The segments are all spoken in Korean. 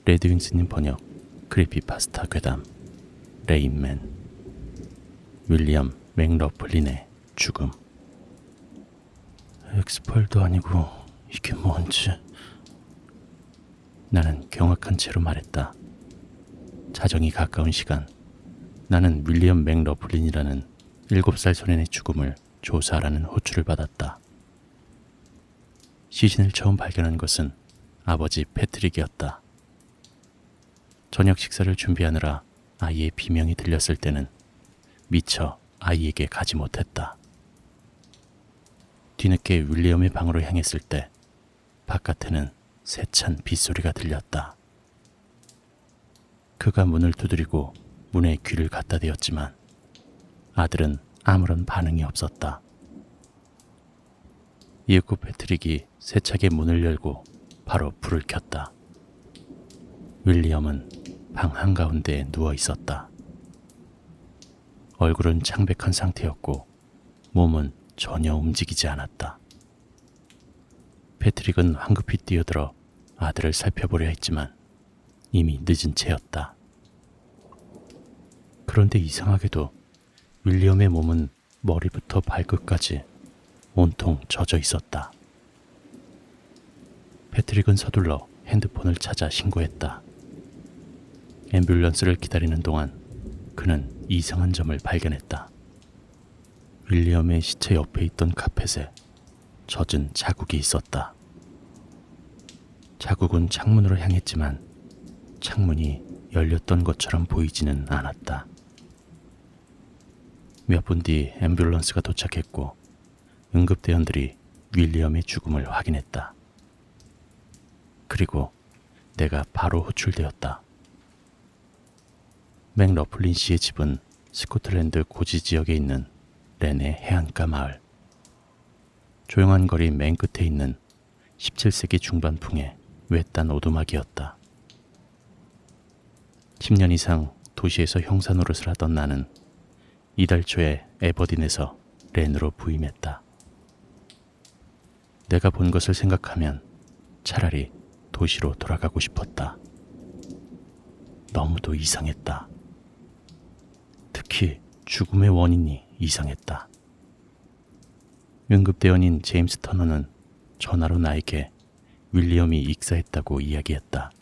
레드윙스님 번역, 크리피파스타 괴담, 레인맨, 윌리엄 맥러플린의 죽음. 엑스파일도 아니고 이게 뭔지. 나는 경악한 채로 말했다. 자정이 가까운 시간, 나는 윌리엄 맥러플린이라는 7살 소년의 죽음을 조사하라는 호출을 받았다. 시신을 처음 발견한 것은 아버지 패트릭이었다. 저녁 식사를 준비하느라 아이의 비명이 들렸을 때는 미처 아이에게 가지 못했다. 뒤늦게 윌리엄의 방으로 향했을 때 바깥에는 세찬 빗소리가 들렸다. 그가 문을 두드리고 문에 귀를 갖다 대었지만 아들은 아무런 반응이 없었다. 이윽고 패트릭이 세차게 문을 열고 바로 불을 켰다. 윌리엄은 방 한가운데에 누워 있었다. 얼굴은 창백한 상태였고 몸은 전혀 움직이지 않았다. 패트릭은 황급히 뛰어들어 아들을 살펴보려 했지만 이미 늦은 채였다. 그런데 이상하게도 윌리엄의 몸은 머리부터 발끝까지 온통 젖어 있었다. 패트릭은 서둘러 핸드폰을 찾아 신고했다. 앰뷸런스를 기다리는 동안 그는 이상한 점을 발견했다. 윌리엄의 시체 옆에 있던 카펫에 젖은 자국이 있었다. 자국은 창문으로 향했지만 창문이 열렸던 것처럼 보이지는 않았다. 몇 분 뒤 앰뷸런스가 도착했고 응급대원들이 윌리엄의 죽음을 확인했다. 그리고 내가 바로 호출되었다. 맥러플린 씨의 집은 스코틀랜드 고지 지역에 있는 렌의 해안가 마을. 조용한 거리 맨 끝에 있는 17세기 중반풍의 외딴 오두막이었다. 10년 이상 도시에서 형사 노릇을 하던 나는 이달 초에 에버딘에서 렌으로 부임했다. 내가 본 것을 생각하면 차라리 도시로 돌아가고 싶었다. 너무도 이상했다. 특히 죽음의 원인이 이상했다. 응급대원인 제임스 터너는 전화로 나에게 윌리엄이 익사했다고 이야기했다.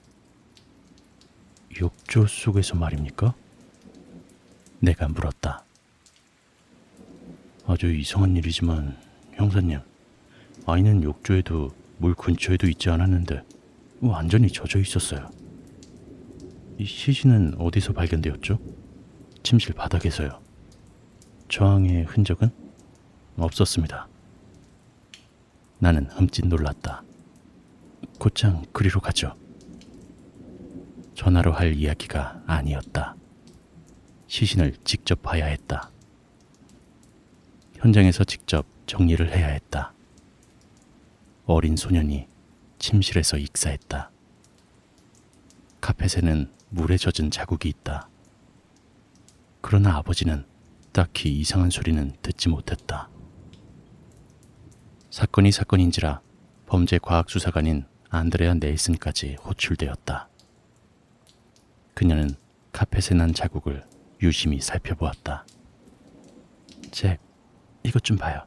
욕조 속에서 말입니까? 내가 물었다. 아주 이상한 일이지만 형사님, 아이는 욕조에도 물 근처에도 있지 않았는데 완전히 젖어 있었어요. 이 시신은 어디서 발견되었죠? 침실 바닥에서요. 저항의 흔적은? 없었습니다. 나는 흠칫 놀랐다. 곧장 그리로 가죠. 전화로 할 이야기가 아니었다. 시신을 직접 봐야 했다. 현장에서 직접 정리를 해야 했다. 어린 소년이 침실에서 익사했다. 카펫에는 물에 젖은 자국이 있다. 그러나 아버지는 딱히 이상한 소리는 듣지 못했다. 사건이 사건인지라 범죄과학수사관인 안드레아 넬슨까지 호출되었다. 그녀는 카펫에 난 자국을 유심히 살펴보았다. 잭, 이것 좀 봐요.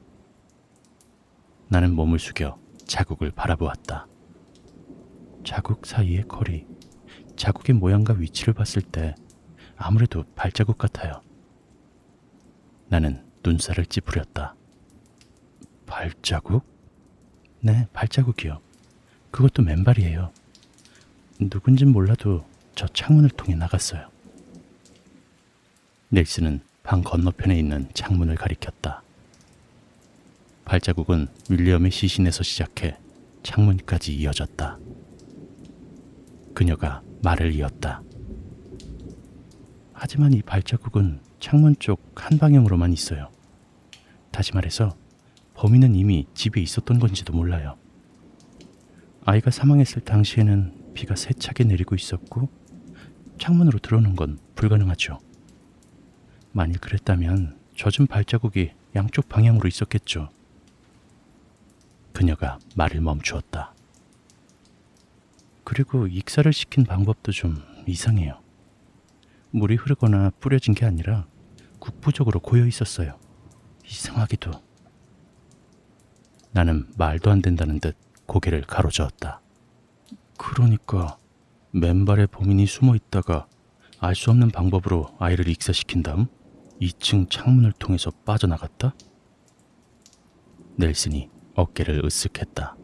나는 몸을 숙여 자국을 바라보았다. 자국 사이의 거리, 자국의 모양과 위치를 봤을 때 아무래도 발자국 같아요. 나는 눈살을 찌푸렸다. 발자국? 네, 발자국이요. 그것도 맨발이에요. 누군진 몰라도 저 창문을 통해 나갔어요. 넬슨은 방 건너편에 있는 창문을 가리켰다. 발자국은 윌리엄의 시신에서 시작해 창문까지 이어졌다. 그녀가 말을 이었다. 하지만 이 발자국은 창문 쪽 한 방향으로만 있어요. 다시 말해서 범인은 이미 집에 있었던 건지도 몰라요. 아이가 사망했을 당시에는 비가 세차게 내리고 있었고 창문으로 들어오는 건 불가능하죠. 만일 그랬다면 젖은 발자국이 양쪽 방향으로 있었겠죠. 그녀가 말을 멈추었다. 그리고 익사를 시킨 방법도 좀 이상해요. 물이 흐르거나 뿌려진 게 아니라 국부적으로 고여 있었어요. 이상하게도. 나는 말도 안 된다는 듯 고개를 가로저었다. 그러니까 맨발에 범인이 숨어 있다가 알 수 없는 방법으로 아이를 익사시킨 다음 2층 창문을 통해서 빠져나갔다? 넬슨이 어깨를 으쓱했다.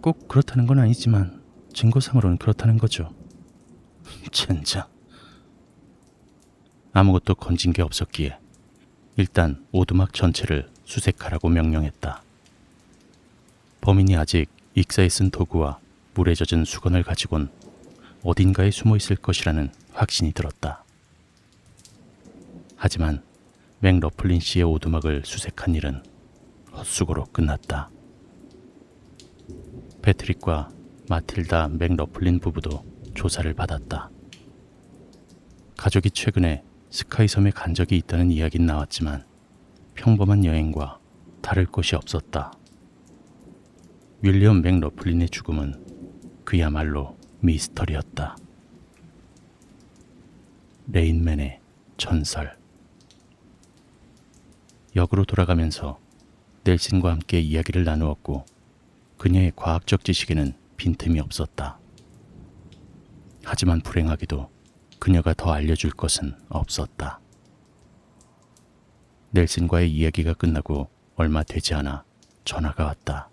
꼭 그렇다는 건 아니지만 증거상으로는 그렇다는 거죠. 젠장. 아무것도 건진 게 없었기에 일단 오두막 전체를 수색하라고 명령했다. 범인이 아직 익사에 쓴 도구와 물에 젖은 수건을 가지곤 어딘가에 숨어 있을 것이라는 확신이 들었다. 하지만 맥러플린 씨의 오두막을 수색한 일은 헛수고로 끝났다. 패트릭과 마틸다 맥러플린 부부도 조사를 받았다. 가족이 최근에 스카이 섬에 간 적이 있다는 이야기는 나왔지만 평범한 여행과 다를 것이 없었다. 윌리엄 맥러플린의 죽음은 그야말로 미스터리였다. 레인맨의 전설. 역으로 돌아가면서 넬슨과 함께 이야기를 나누었고 그녀의 과학적 지식에는 빈틈이 없었다. 하지만 불행하게도 그녀가 더 알려줄 것은 없었다. 넬슨과의 이야기가 끝나고 얼마 되지 않아 전화가 왔다.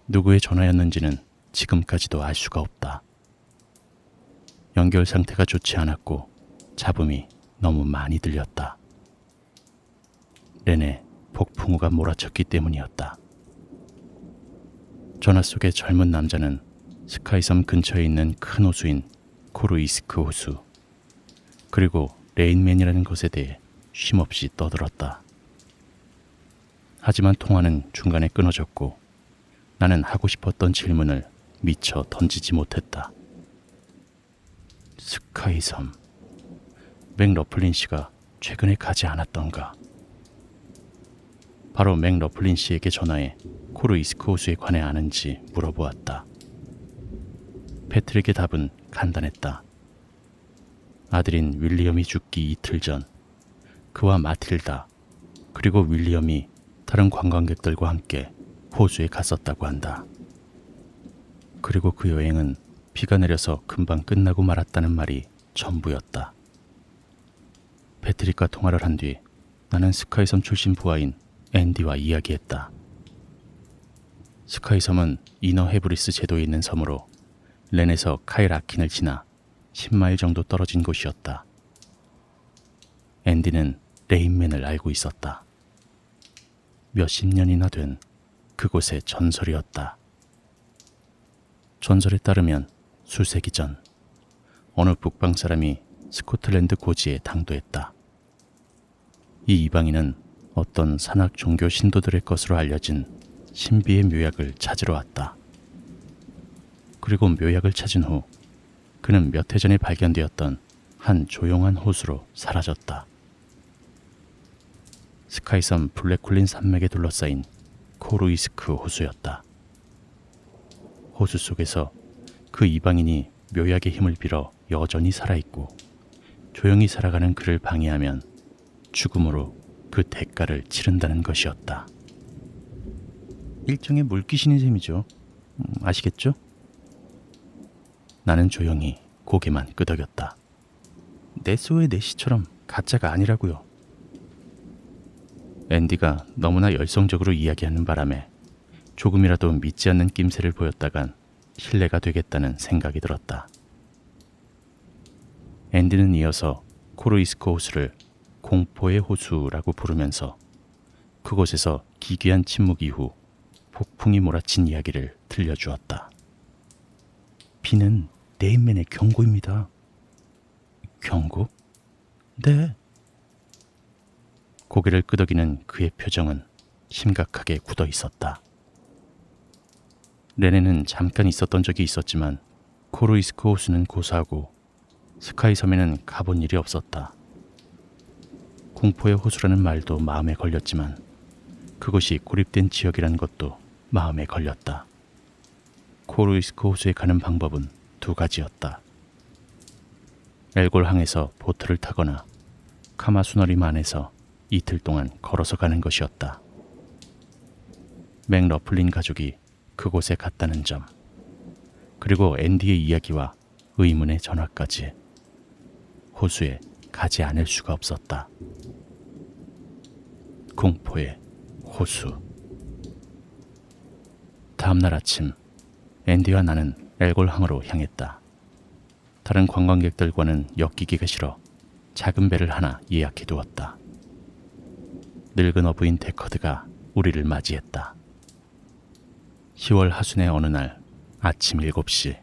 누구의 전화였는지는 지금까지도 알 수가 없다. 연결 상태가 좋지 않았고 잡음이 너무 많이 들렸다. 내내 폭풍우가 몰아쳤기 때문이었다. 전화 속의 젊은 남자는 스카이섬 근처에 있는 큰 호수인 코르이스크 호수, 그리고 레인맨이라는 것에 대해 쉼없이 떠들었다. 하지만 통화는 중간에 끊어졌고 나는 하고 싶었던 질문을 미처 던지지 못했다. 스카이섬, 맥러플린 씨가 최근에 가지 않았던가? 바로 맥러플린 씨에게 전화해 코르이스크 호수에 관해 아는지 물어보았다. 패트릭의 답은 간단했다. 아들인 윌리엄이 죽기 이틀 전 그와 마틸다 그리고 윌리엄이 다른 관광객들과 함께 호수에 갔었다고 한다. 그리고 그 여행은 비가 내려서 금방 끝나고 말았다는 말이 전부였다. 패트릭과 통화를 한 뒤 나는 스카이섬 출신 부하인 앤디와 이야기했다. 스카이섬은 이너 헤브리스 제도에 있는 섬으로 렌에서 카일 아킨을 지나 10마일 정도 떨어진 곳이었다. 앤디는 레인맨을 알고 있었다. 몇십 년이나 된 그곳의 전설이었다. 전설에 따르면 수세기 전 어느 북방 사람이 스코틀랜드 고지에 당도했다. 이 이방인은 어떤 산악 종교 신도들의 것으로 알려진 신비의 묘약을 찾으러 왔다. 그리고 묘약을 찾은 후 그는 몇 해 전에 발견되었던 한 조용한 호수로 사라졌다. 스카이섬 블랙쿨린 산맥에 둘러싸인 코르이스크 호수였다. 호수 속에서 그 이방인이 묘약의 힘을 빌어 여전히 살아있고 조용히 살아가는 그를 방해하면 죽음으로 그 대가를 치른다는 것이었다. 일종의 물귀신인 셈이죠. 아시겠죠? 나는 조용히 고개만 끄덕였다. 네스오의 네시처럼 가짜가 아니라고요. 앤디가 너무나 열성적으로 이야기하는 바람에 조금이라도 믿지 않는 낌새를 보였다간 신뢰가 되겠다는 생각이 들었다. 앤디는 이어서 코르이스크 호수를 공포의 호수라고 부르면서 그곳에서 기괴한 침묵 이후 폭풍이 몰아친 이야기를 들려주었다. 비는 레인맨의 경고입니다. 경고? 네. 고개를 끄덕이는 그의 표정은 심각하게 굳어 있었다. 렌에는 잠깐 있었던 적이 있었지만 코르이스크 호수는 고사하고 스카이 섬에는 가본 일이 없었다. 공포의 호수라는 말도 마음에 걸렸지만 그것이 고립된 지역이라는 것도 마음에 걸렸다. 코르이스크 호수에 가는 방법은 두 가지였다. 엘골항에서 보트를 타거나 카마수너림 안에서 이틀 동안 걸어서 가는 것이었다. 맥러플린 가족이 그곳에 갔다는 점, 그리고 앤디의 이야기와 의문의 전화까지 호수에 가지 않을 수가 없었다. 공포의 호수. 다음날 아침, 앤디와 나는 엘골항으로 향했다. 다른 관광객들과는 엮이기가 싫어 작은 배를 하나 예약해 두었다. 늙은 어부인 데커드가 우리를 맞이했다. 10월 하순의 어느 날 아침 7시,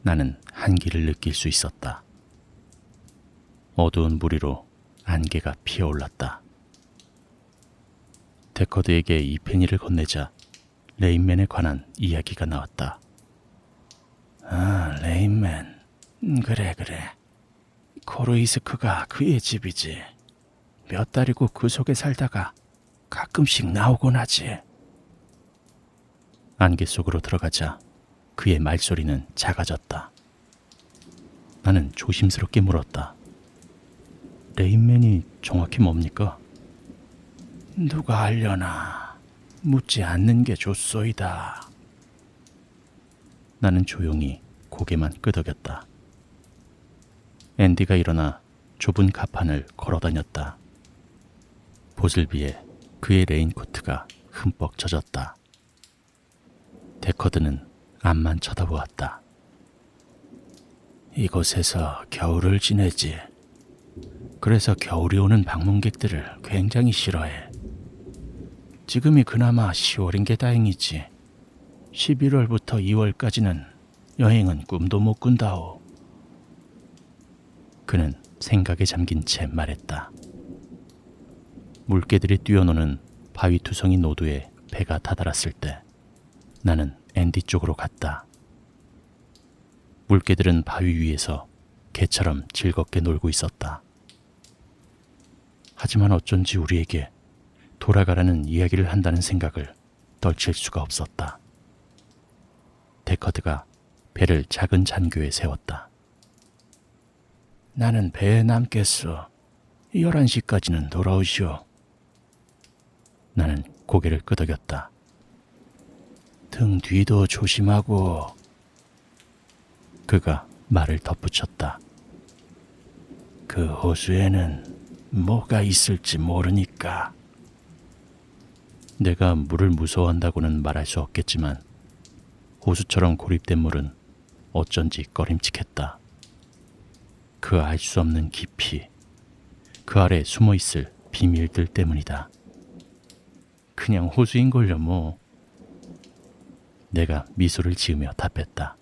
나는 한기를 느낄 수 있었다. 어두운 물 위로 안개가 피어올랐다. 데커드에게 이 페니를 건네자 레인맨에 관한 이야기가 나왔다. 아, 레인맨. 그래. 코르이스크가 그의 집이지. 몇 달이고 그 속에 살다가 가끔씩 나오곤 하지. 안개 속으로 들어가자 그의 말소리는 작아졌다. 나는 조심스럽게 물었다. 레인맨이 정확히 뭡니까? 누가 알려나. 묻지 않는 게 좋소이다. 나는 조용히 고개만 끄덕였다. 앤디가 일어나 좁은 가판을 걸어다녔다. 보슬비에 그의 레인코트가 흠뻑 젖었다. 데커드는 앞만 쳐다보았다. 이곳에서 겨울을 지내지. 그래서 겨울이 오는 방문객들을 굉장히 싫어해. 지금이 그나마 10월인 게 다행이지. 11월부터 2월까지는 여행은 꿈도 못 꾼다오. 그는 생각에 잠긴 채 말했다. 물개들이 뛰어노는 바위 투성이 노도에 배가 다다랐을 때 나는 앤디 쪽으로 갔다. 물개들은 바위 위에서 개처럼 즐겁게 놀고 있었다. 하지만 어쩐지 우리에게 돌아가라는 이야기를 한다는 생각을 떨칠 수가 없었다. 데커드가 배를 작은 잔교에 세웠다. 나는 배에 남겠어. 11시까지는 돌아오시오. 나는 고개를 끄덕였다. 등 뒤도 조심하고. 그가 말을 덧붙였다. 그 호수에는 뭐가 있을지 모르니까. 내가 물을 무서워한다고는 말할 수 없겠지만 호수처럼 고립된 물은 어쩐지 꺼림칙했다. 그 알 수 없는 깊이, 그 아래 숨어있을 비밀들 때문이다. 그냥 호수인걸요 뭐. 내가 미소를 지으며 답했다.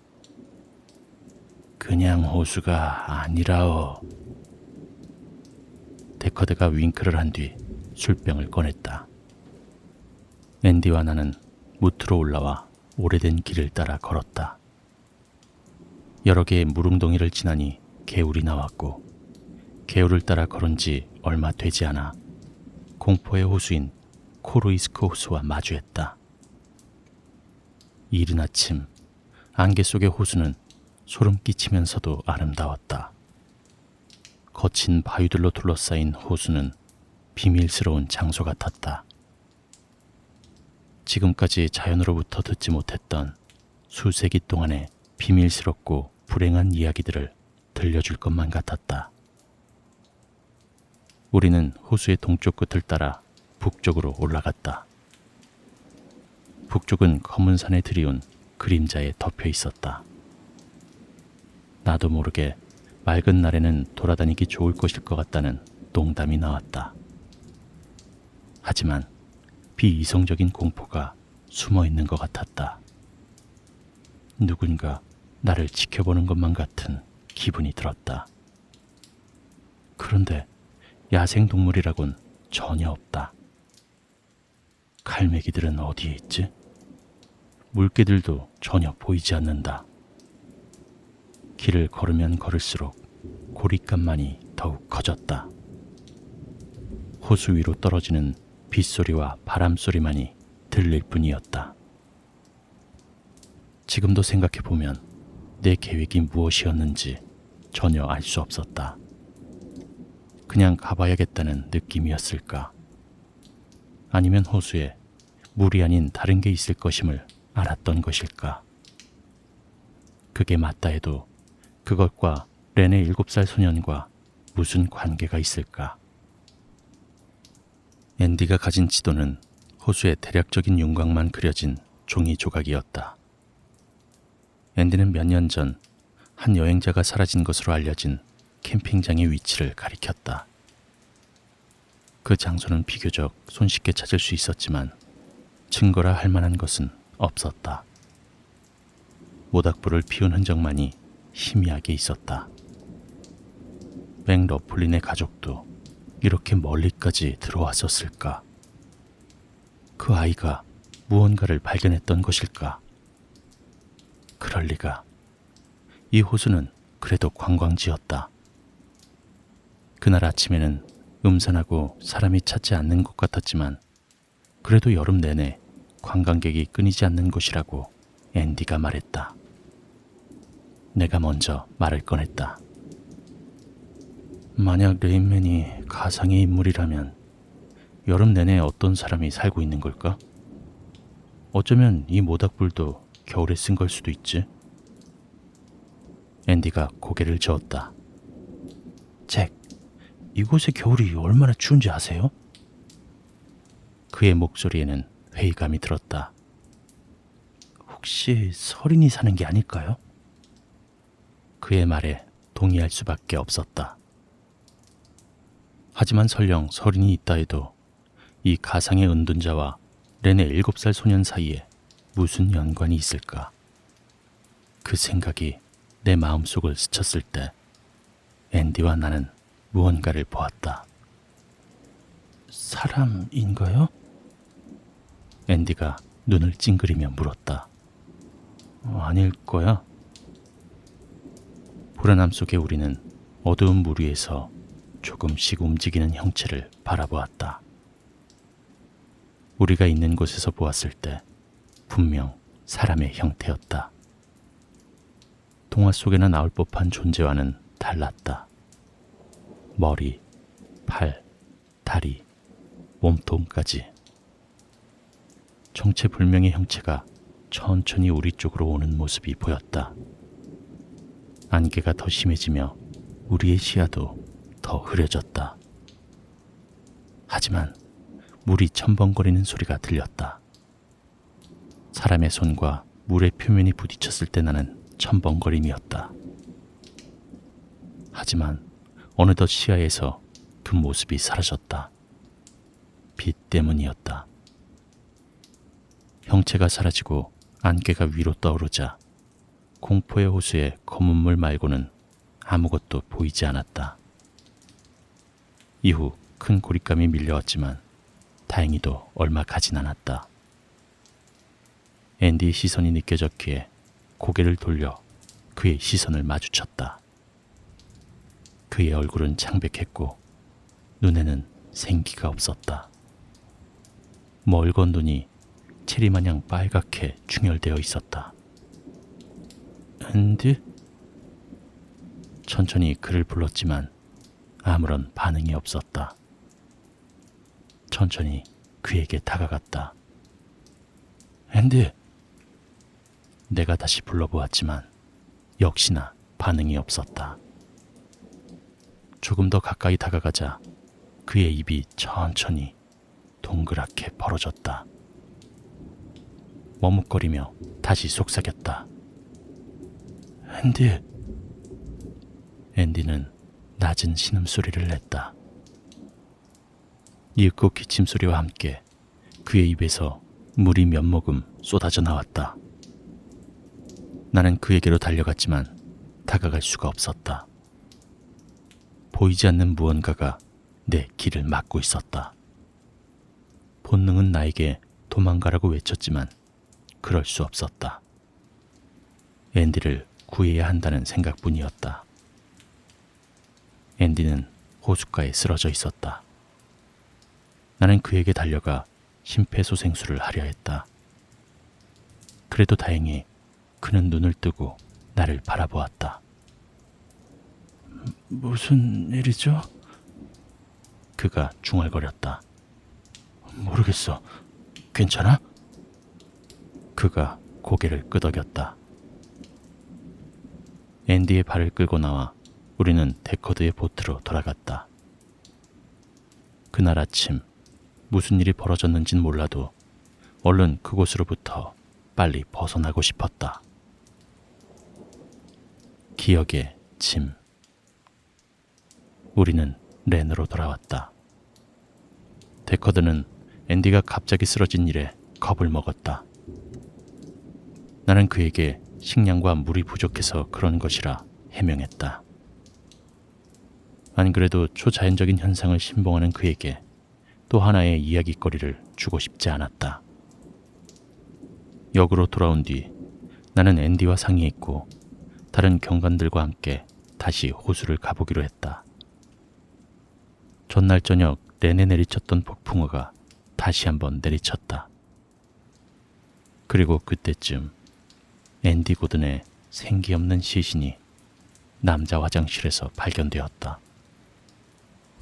그냥 호수가 아니라오. 데커드가 윙크를 한 뒤 술병을 꺼냈다. 앤디와 나는 무트로 올라와 오래된 길을 따라 걸었다. 여러 개의 무릉덩이를 지나니 개울이 나왔고, 개울을 따라 걸은 지 얼마 되지 않아 공포의 호수인 코르이스크 호수와 마주했다. 이른 아침 안개 속의 호수는 소름 끼치면서도 아름다웠다. 거친 바위들로 둘러싸인 호수는 비밀스러운 장소 같았다. 지금까지 자연으로부터 듣지 못했던 수세기 동안의 비밀스럽고 불행한 이야기들을 들려줄 것만 같았다. 우리는 호수의 동쪽 끝을 따라 북쪽으로 올라갔다. 북쪽은 검은 산에 들이운 그림자에 덮여 있었다. 나도 모르게 맑은 날에는 돌아다니기 좋을 것일 것 같다는 농담이 나왔다. 하지만 비이성적인 공포가 숨어 있는 것 같았다. 누군가 나를 지켜보는 것만 같은 기분이 들었다. 그런데 야생동물이라곤 전혀 없다. 갈매기들은 어디에 있지? 물개들도 전혀 보이지 않는다. 길을 걸으면 걸을수록 고립감만이 더욱 커졌다. 호수 위로 떨어지는 빗소리와 바람소리만이 들릴 뿐이었다. 지금도 생각해보면 내 계획이 무엇이었는지 전혀 알 수 없었다. 그냥 가봐야겠다는 느낌이었을까? 아니면 호수에 물이 아닌 다른 게 있을 것임을 알았던 것일까? 그게 맞다 해도 그것과 렌의 7살 소년과 무슨 관계가 있을까? 앤디가 가진 지도는 호수의 대략적인 윤곽만 그려진 종이 조각이었다. 앤디는 몇 년 전 한 여행자가 사라진 것으로 알려진 캠핑장의 위치를 가리켰다. 그 장소는 비교적 손쉽게 찾을 수 있었지만 증거라 할 만한 것은 없었다. 모닥불을 피운 흔적만이 희미하게 있었다. 맥 러플린의 가족도 이렇게 멀리까지 들어왔었을까? 그 아이가 무언가를 발견했던 것일까? 그럴 리가. 이 호수는 그래도 관광지였다. 그날 아침에는 음산하고 사람이 찾지 않는 곳 같았지만 그래도 여름 내내 관광객이 끊이지 않는 곳이라고 앤디가 말했다. 내가 먼저 말을 꺼냈다. 만약 레인맨이 가상의 인물이라면 여름 내내 어떤 사람이 살고 있는 걸까? 어쩌면 이 모닥불도 겨울에 쓴 걸 수도 있지. 앤디가 고개를 저었다. 잭, 이곳의 겨울이 얼마나 추운지 아세요? 그의 목소리에는 회의감이 들었다. 혹시 서린이 사는 게 아닐까요? 그의 말에 동의할 수밖에 없었다. 하지만 설령 서린이 있다 해도 이 가상의 은둔자와 렌의 7살 소년 사이에 무슨 연관이 있을까? 그 생각이 내 마음속을 스쳤을 때 앤디와 나는 무언가를 보았다. 사람인가요? 앤디가 눈을 찡그리며 물었다. 아닐 거야. 불안함 속에 우리는 어두운 물 위에서 조금씩 움직이는 형체를 바라보았다. 우리가 있는 곳에서 보았을 때 분명 사람의 형태였다. 동화 속에나 나올 법한 존재와는 달랐다. 머리, 팔, 다리, 몸통까지. 정체불명의 형체가 천천히 우리 쪽으로 오는 모습이 보였다. 안개가 더 심해지며 우리의 시야도 더 흐려졌다. 하지만 물이 첨벙거리는 소리가 들렸다. 사람의 손과 물의 표면이 부딪혔을 때 나는 첨벙거림이었다. 하지만 어느덧 시야에서 그 모습이 사라졌다. 빛 때문이었다. 형체가 사라지고 안개가 위로 떠오르자 공포의 호수의 검은 물 말고는 아무것도 보이지 않았다. 이후 큰 고립감이 밀려왔지만 다행히도 얼마 가진 않았다. 앤디의 시선이 느껴졌기에 고개를 돌려 그의 시선을 마주쳤다. 그의 얼굴은 창백했고 눈에는 생기가 없었다. 멀건 눈이 체리마냥 빨갛게 충혈되어 있었다. 앤디? 천천히 그를 불렀지만 아무런 반응이 없었다. 천천히 그에게 다가갔다. 앤디! 내가 다시 불러보았지만 역시나 반응이 없었다. 조금 더 가까이 다가가자 그의 입이 천천히 동그랗게 벌어졌다. 머뭇거리며 다시 속삭였다. 앤디! 앤디는 낮은 신음소리를 냈다. 이윽고 기침소리와 함께 그의 입에서 물이 몇 모금 쏟아져 나왔다. 나는 그에게로 달려갔지만 다가갈 수가 없었다. 보이지 않는 무언가가 내 길을 막고 있었다. 본능은 나에게 도망가라고 외쳤지만 그럴 수 없었다. 앤디를 구해야 한다는 생각뿐이었다. 앤디는 호숫가에 쓰러져 있었다. 나는 그에게 달려가 심폐소생술을 하려 했다. 그래도 다행히 그는 눈을 뜨고 나를 바라보았다. 무슨 일이죠? 그가 중얼거렸다. 모르겠어. 괜찮아? 그가 고개를 끄덕였다. 앤디의 발을 끌고 나와 우리는 데커드의 보트로 돌아갔다. 그날 아침 무슨 일이 벌어졌는진 몰라도 얼른 그곳으로부터 빨리 벗어나고 싶었다. 기억의 짐. 우리는 렌으로 돌아왔다. 데커드는 앤디가 갑자기 쓰러진 일에 겁을 먹었다. 나는 그에게 식량과 물이 부족해서 그런 것이라 해명했다. 안 그래도 초자연적인 현상을 신봉하는 그에게 또 하나의 이야깃거리를 주고 싶지 않았다. 역으로 돌아온 뒤 나는 앤디와 상의했고 다른 경관들과 함께 다시 호수를 가보기로 했다. 전날 저녁 렌에 내리쳤던 폭풍우가 다시 한번 내리쳤다. 그리고 그때쯤 앤디 고든의 생기 없는 시신이 남자 화장실에서 발견되었다.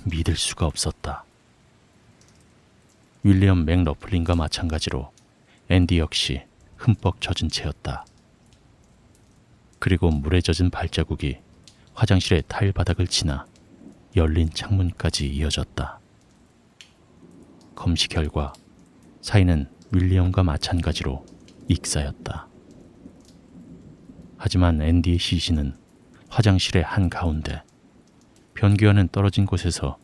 믿을 수가 없었다. 윌리엄 맥러플린과 마찬가지로 앤디 역시 흠뻑 젖은 채였다. 그리고 물에 젖은 발자국이 화장실의 타일 바닥을 지나 열린 창문까지 이어졌다. 검시 결과 사인은 윌리엄과 마찬가지로 익사였다. 하지만 앤디의 시신은 화장실의 한가운데 변기와는 떨어진 곳에서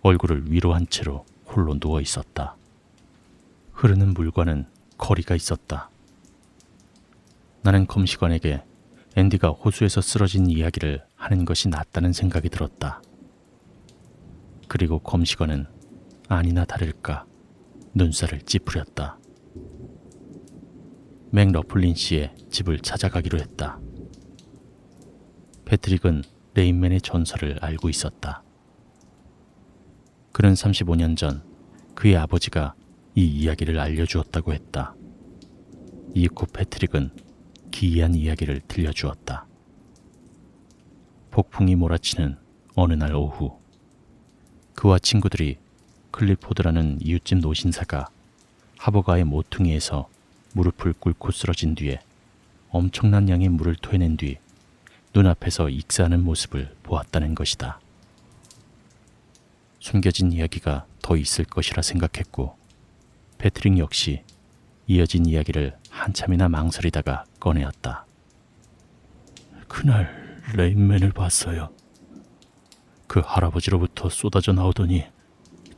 얼굴을 위로 한 채로 홀로 누워 있었다. 흐르는 물과는 거리가 있었다. 나는 검시관에게 앤디가 호수에서 쓰러진 이야기를 하는 것이 낫다는 생각이 들었다. 그리고 검시관은 아니나 다를까 눈살을 찌푸렸다. 맥러플린 씨의 집을 찾아가기로 했다. 패트릭은 레인맨의 전설을 알고 있었다. 그는 35년 전 그의 아버지가 이 이야기를 알려주었다고 했다. 이윽고 패트릭은 기이한 이야기를 들려주었다. 폭풍이 몰아치는 어느 날 오후, 그와 친구들이 클리포드라는 이웃집 노신사가 하버가의 모퉁이에서 무릎을 꿇고 쓰러진 뒤에 엄청난 양의 물을 토해낸 뒤 눈앞에서 익사하는 모습을 보았다는 것이다. 숨겨진 이야기가 더 있을 것이라 생각했고 패트릭 역시 이어진 이야기를 한참이나 망설이다가 꺼내었다. 그날 레인맨을 봤어요. 그 할아버지로부터 쏟아져 나오더니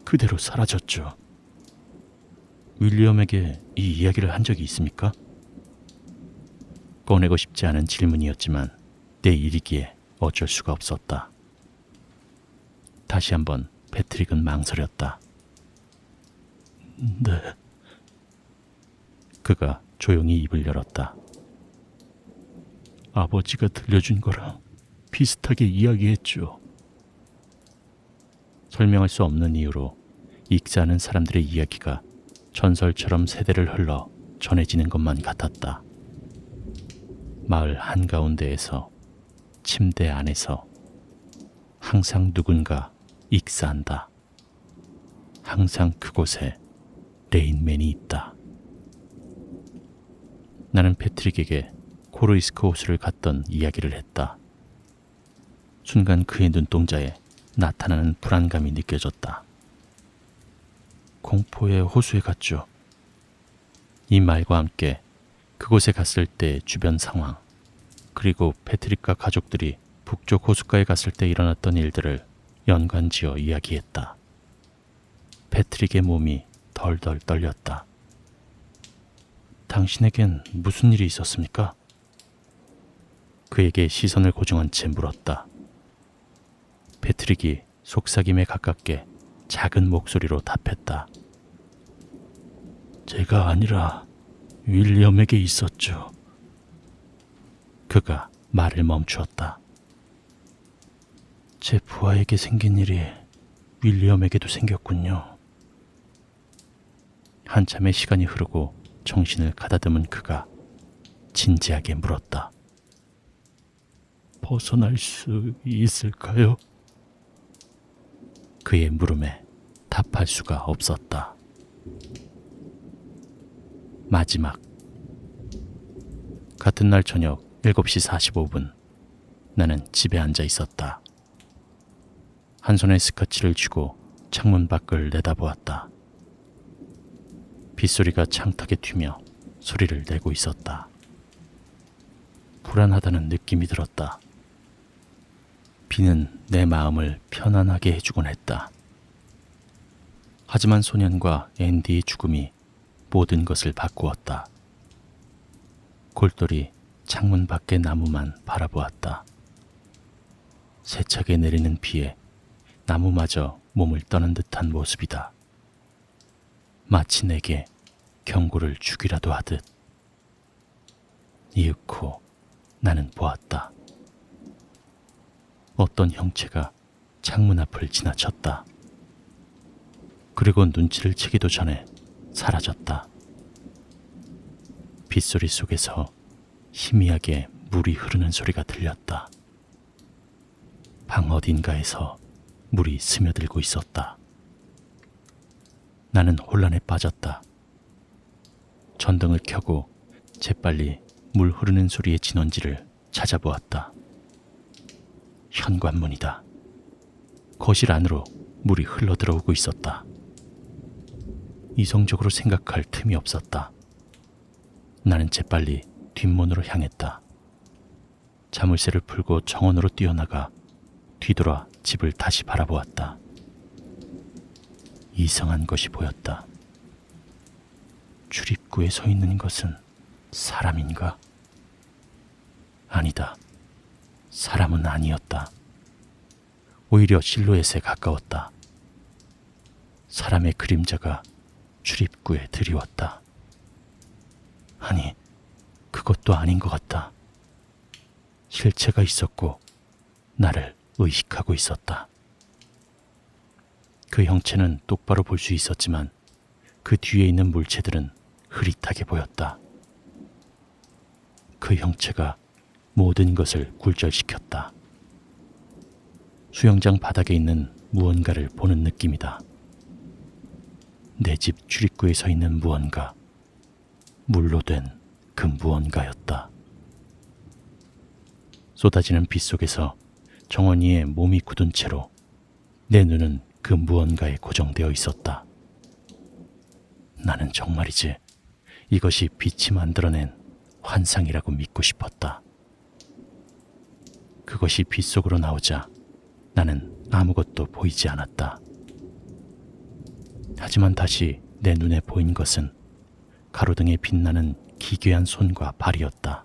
그대로 사라졌죠. 윌리엄에게 이 이야기를 한 적이 있습니까? 꺼내고 싶지 않은 질문이었지만 내 일이기에 어쩔 수가 없었다. 다시 한번 패트릭은 망설였다. 네. 그가 조용히 입을 열었다. 아버지가 들려준 거랑 비슷하게 이야기했죠. 설명할 수 없는 이유로 익사하는 사람들의 이야기가 전설처럼 세대를 흘러 전해지는 것만 같았다. 마을 한가운데에서 침대 안에서 항상 누군가 익사한다. 항상 그곳에 레인맨이 있다. 나는 패트릭에게 코르이스크 호수를 갔던 이야기를 했다. 순간 그의 눈동자에 나타나는 불안감이 느껴졌다. 공포의 호수에 갔죠. 이 말과 함께 그곳에 갔을 때 주변 상황, 그리고 패트릭과 가족들이 북쪽 호숫가에 갔을 때 일어났던 일들을 연관지어 이야기했다. 패트릭의 몸이 덜덜 떨렸다. 당신에겐 무슨 일이 있었습니까? 그에게 시선을 고정한 채 물었다. 패트릭이 속삭임에 가깝게 작은 목소리로 답했다. 제가 아니라 윌리엄에게 있었죠. 그가 말을 멈추었다. 제 부하에게 생긴 일이 윌리엄에게도 생겼군요. 한참의 시간이 흐르고 정신을 가다듬은 그가 진지하게 물었다. 벗어날 수 있을까요? 그의 물음에 답할 수가 없었다. 마지막. 같은 날 저녁 7시 45분, 나는 집에 앉아 있었다. 한 손에 스커치를 쥐고 창문 밖을 내다보았다. 빗소리가 창턱에 튀며 소리를 내고 있었다. 불안하다는 느낌이 들었다. 비는 내 마음을 편안하게 해주곤 했다. 하지만 소년과 앤디의 죽음이 모든 것을 바꾸었다. 골똘히 창문 밖의 나무만 바라보았다. 세차게 내리는 비에 나무마저 몸을 떠는 듯한 모습이다. 마치 내게 경고를 주기라도 하듯. 이윽고 나는 보았다. 어떤 형체가 창문 앞을 지나쳤다. 그리고 눈치를 채기도 전에 사라졌다. 빗소리 속에서 희미하게 물이 흐르는 소리가 들렸다. 방 어딘가에서 물이 스며들고 있었다. 나는 혼란에 빠졌다. 전등을 켜고 재빨리 물 흐르는 소리의 진원지를 찾아보았다. 현관문이다. 거실 안으로 물이 흘러들어오고 있었다. 이성적으로 생각할 틈이 없었다. 나는 재빨리 뒷문으로 향했다. 자물쇠를 풀고 정원으로 뛰어나가 뒤돌아 집을 다시 바라보았다. 이상한 것이 보였다. 출입구에 서 있는 것은 사람인가? 아니다. 사람은 아니었다. 오히려 실루엣에 가까웠다. 사람의 그림자가 출입구에 드리웠다. 아니, 그것도 아닌 것 같다. 실체가 있었고 나를 의식하고 있었다. 그 형체는 똑바로 볼 수 있었지만 그 뒤에 있는 물체들은 흐릿하게 보였다. 그 형체가 모든 것을 굴절시켰다. 수영장 바닥에 있는 무언가를 보는 느낌이다. 내 집 출입구에 서 있는 무언가, 물로 된 그 무언가였다. 쏟아지는 빗 속에서 정원 위에 몸이 굳은 채로 내 눈은 그 무언가에 고정되어 있었다. 나는 정말이지 이것이 빛이 만들어낸 환상이라고 믿고 싶었다. 그것이 빛 속으로 나오자 나는 아무것도 보이지 않았다. 하지만 다시 내 눈에 보인 것은 가로등에 빛나는 기괴한 손과 발이었다.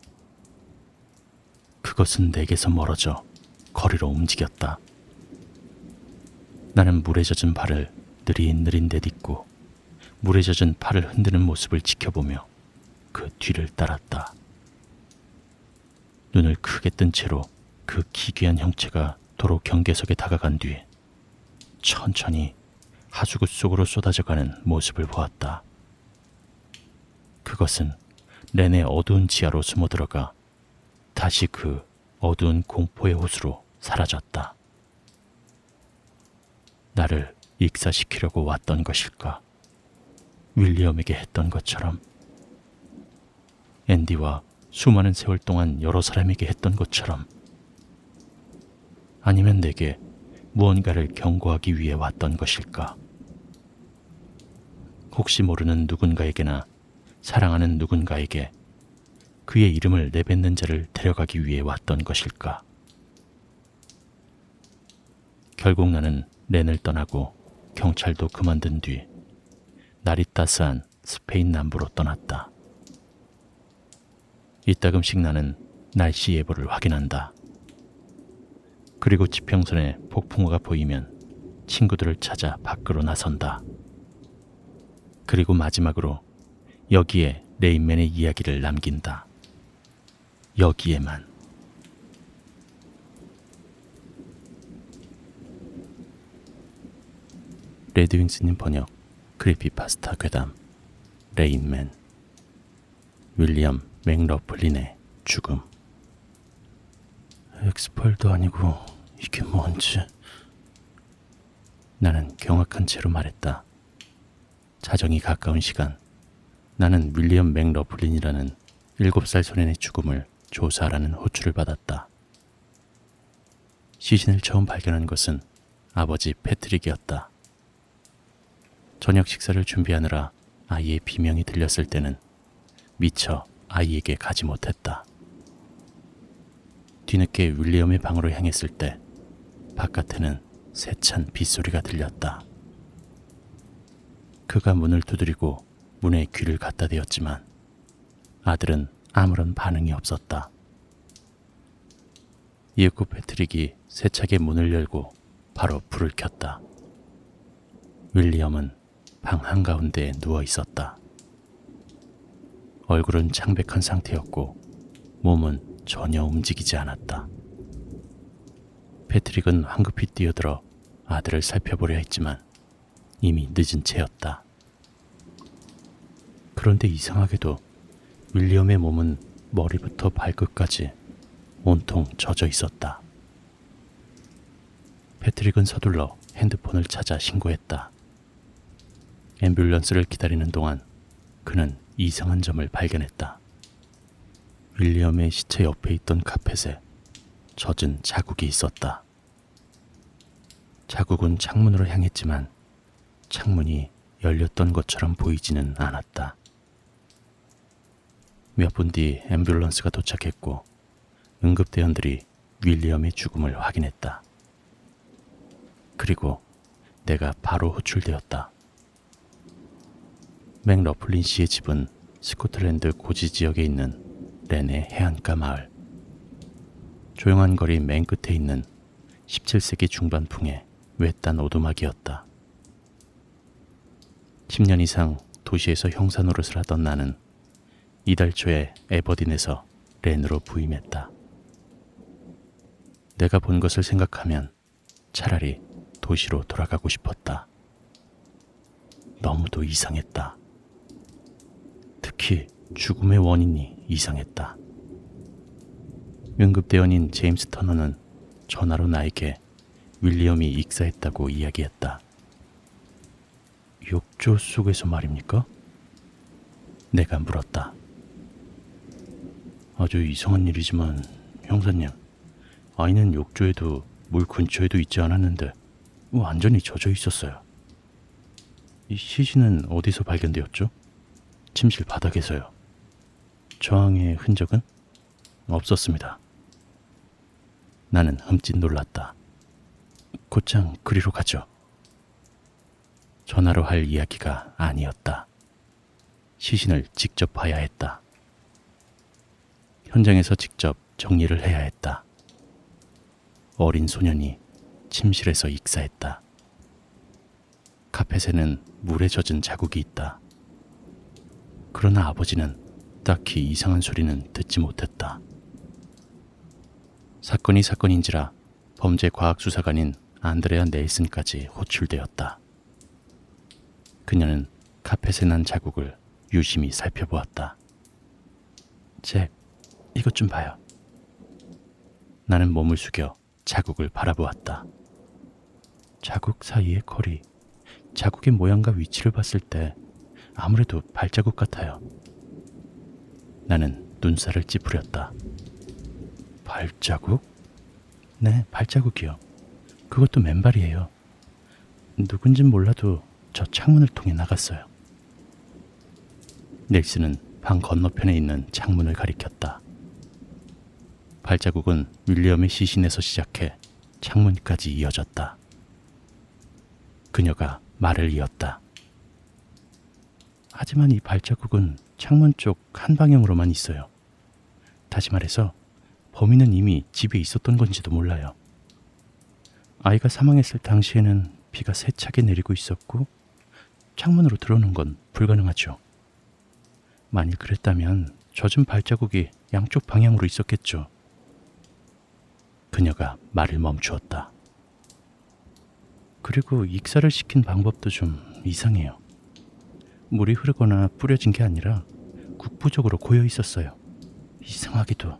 그것은 내게서 멀어져 거리로 움직였다. 나는 물에 젖은 발을 느릿느릿 내딛고 물에 젖은 팔을 흔드는 모습을 지켜보며 그 뒤를 따랐다. 눈을 크게 뜬 채로 그 기괴한 형체가 도로 경계석에 다가간 뒤 천천히 하수구 속으로 쏟아져가는 모습을 보았다. 그것은 렌의 어두운 지하로 숨어들어가 다시 그 어두운 공포의 호수로 사라졌다. 나를 익사시키려고 왔던 것일까? 윌리엄에게 했던 것처럼, 앤디와 수많은 세월 동안 여러 사람에게 했던 것처럼, 아니면 내게 무언가를 경고하기 위해 왔던 것일까? 혹시 모르는 누군가에게나 사랑하는 누군가에게 그의 이름을 내뱉는 자를 데려가기 위해 왔던 것일까? 결국 나는 렌을 떠나고 경찰도 그만둔 뒤 날이 따스한 스페인 남부로 떠났다. 이따금씩 나는 날씨 예보를 확인한다. 그리고 지평선에 폭풍우가 보이면 친구들을 찾아 밖으로 나선다. 그리고 마지막으로 여기에 레인맨의 이야기를 남긴다. 여기에만. 레드윙스님 번역, 크리피파스타 괴담, 레인맨, 윌리엄 맥러플린의 죽음. 엑스팔도 아니고 이게 뭔지. 나는 경악한 채로 말했다. 자정이 가까운 시간, 나는 윌리엄 맥러플린이라는 7살 소년의 죽음을 조사하라는 호출을 받았다. 시신을 처음 발견한 것은 아버지 패트릭이었다. 저녁 식사를 준비하느라 아이의 비명이 들렸을 때는 미처 아이에게 가지 못했다. 뒤늦게 윌리엄의 방으로 향했을 때 바깥에는 세찬 빗소리가 들렸다. 그가 문을 두드리고 문에 귀를 갖다 대었지만 아들은 아무런 반응이 없었다. 이윽고 패트릭이 세차게 문을 열고 바로 불을 켰다. 윌리엄은 방 한가운데에 누워 있었다. 얼굴은 창백한 상태였고 몸은 전혀 움직이지 않았다. 패트릭은 황급히 뛰어들어 아들을 살펴보려 했지만 이미 늦은 채였다. 그런데 이상하게도 윌리엄의 몸은 머리부터 발끝까지 온통 젖어 있었다. 패트릭은 서둘러 핸드폰을 찾아 신고했다. 앰뷸런스를 기다리는 동안 그는 이상한 점을 발견했다. 윌리엄의 시체 옆에 있던 카펫에 젖은 자국이 있었다. 자국은 창문으로 향했지만 창문이 열렸던 것처럼 보이지는 않았다. 몇 분 뒤 앰뷸런스가 도착했고 응급대원들이 윌리엄의 죽음을 확인했다. 그리고 내가 바로 호출되었다. 맥러플린 씨의 집은 스코틀랜드 고지 지역에 있는 렌의 해안가 마을. 조용한 거리 맨 끝에 있는 17세기 중반풍의 외딴 오두막이었다. 10년 이상 도시에서 형사 노릇을 하던 나는 이달 초에 에버딘에서 렌으로 부임했다. 내가 본 것을 생각하면 차라리 도시로 돌아가고 싶었다. 너무도 이상했다. 특히 죽음의 원인이 이상했다. 응급대원인 제임스 터너는 전화로 나에게 윌리엄이 익사했다고 이야기했다. 욕조 속에서 말입니까? 내가 물었다. 아주 이상한 일이지만 형사님, 아이는 욕조에도 물 근처에도 있지 않았는데 완전히 젖어 있었어요. 이 시신은 어디서 발견되었죠? 침실 바닥에서요. 저항의 흔적은 없었습니다. 나는 흠칫 놀랐다. 곧장 그리로 가죠. 전화로 할 이야기가 아니었다. 시신을 직접 봐야 했다. 현장에서 직접 정리를 해야 했다. 어린 소년이 침실에서 익사했다. 카펫에는 물에 젖은 자국이 있다. 그러나 아버지는 딱히 이상한 소리는 듣지 못했다. 사건이 사건인지라 범죄과학수사관인 안드레아 넬슨까지 호출되었다. 그녀는 카펫에 난 자국을 유심히 살펴보았다. 잭, 이것 좀 봐요. 나는 몸을 숙여 자국을 바라보았다. 자국 사이의 거리, 자국의 모양과 위치를 봤을 때 아무래도 발자국 같아요. 나는 눈살을 찌푸렸다. 발자국? 네, 발자국이요. 그것도 맨발이에요. 누군진 몰라도 저 창문을 통해 나갔어요. 넬슨은 방 건너편에 있는 창문을 가리켰다. 발자국은 윌리엄의 시신에서 시작해 창문까지 이어졌다. 그녀가 말을 이었다. 하지만 이 발자국은 창문 쪽 한 방향으로만 있어요. 다시 말해서 범인은 이미 집에 있었던 건지도 몰라요. 아이가 사망했을 당시에는 비가 세차게 내리고 있었고 창문으로 들어오는 건 불가능하죠. 만일 그랬다면 젖은 발자국이 양쪽 방향으로 있었겠죠. 그녀가 말을 멈추었다. 그리고 익사를 시킨 방법도 좀 이상해요. 물이 흐르거나 뿌려진 게 아니라 국부적으로 고여 있었어요. 이상하게도.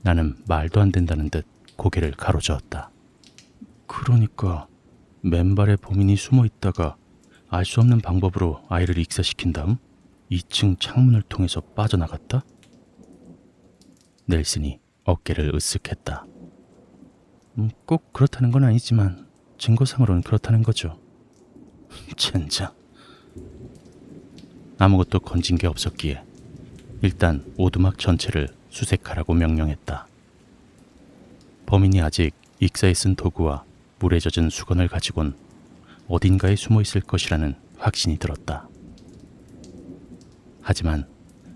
나는 말도 안 된다는 듯 고개를 가로저었다. 그러니까 맨발에 범인이 숨어 있다가 알 수 없는 방법으로 아이를 익사시킨 다음 2층 창문을 통해서 빠져나갔다? 넬슨이 어깨를 으쓱했다. 꼭 그렇다는 건 아니지만 증거상으로는 그렇다는 거죠. 젠장. 아무것도 건진 게 없었기에 일단 오두막 전체를 수색하라고 명령했다. 범인이 아직 익사에 쓴 도구와 물에 젖은 수건을 가지곤 어딘가에 숨어 있을 것이라는 확신이 들었다. 하지만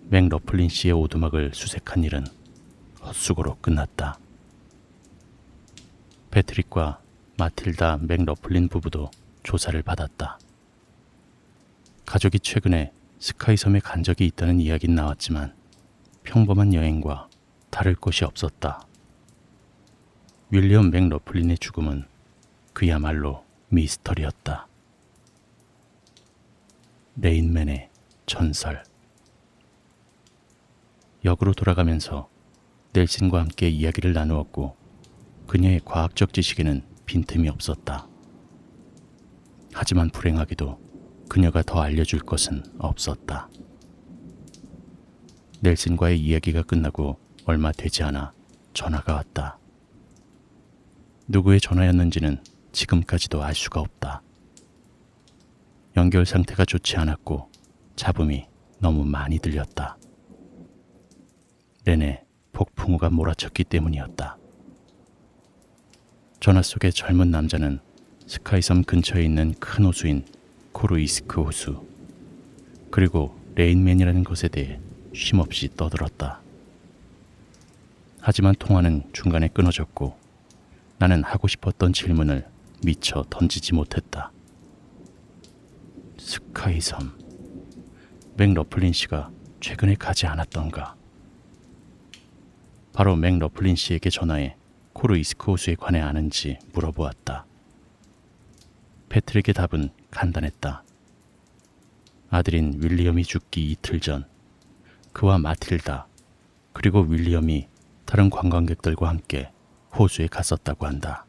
맥러플린 씨의 오두막을 수색한 일은 헛수고로 끝났다. 패트릭과 마틸다 맥러플린 부부도 조사를 받았다. 가족이 최근에 스카이섬에 간 적이 있다는 이야기는 나왔지만 평범한 여행과 다를 것이 없었다. 윌리엄 맥러플린의 죽음은 그야말로 미스터리였다. 레인맨의 전설. 역으로 돌아가면서 넬슨과 함께 이야기를 나누었고 그녀의 과학적 지식에는 빈틈이 없었다. 하지만 불행하게도 그녀가 더 알려줄 것은 없었다. 넬슨과의 이야기가 끝나고 얼마 되지 않아 전화가 왔다. 누구의 전화였는지는 지금까지도 알 수가 없다. 연결 상태가 좋지 않았고 잡음이 너무 많이 들렸다. 내내 폭풍우가 몰아쳤기 때문이었다. 전화 속의 젊은 남자는 스카이섬 근처에 있는 큰 호수인 코르이스크 호수, 그리고 레인맨이라는 것에 대해 쉼없이 떠들었다. 하지만 통화는 중간에 끊어졌고 나는 하고 싶었던 질문을 미처 던지지 못했다. 스카이섬, 맥러플린 씨가 최근에 가지 않았던가? 바로 맥러플린 씨에게 전화해 코르이스크 호수에 관해 아는지 물어보았다. 패트릭의 답은 간단했다. 아들인 윌리엄이 죽기 이틀 전 그와 마틸다 그리고 윌리엄이 다른 관광객들과 함께 호수에 갔었다고 한다.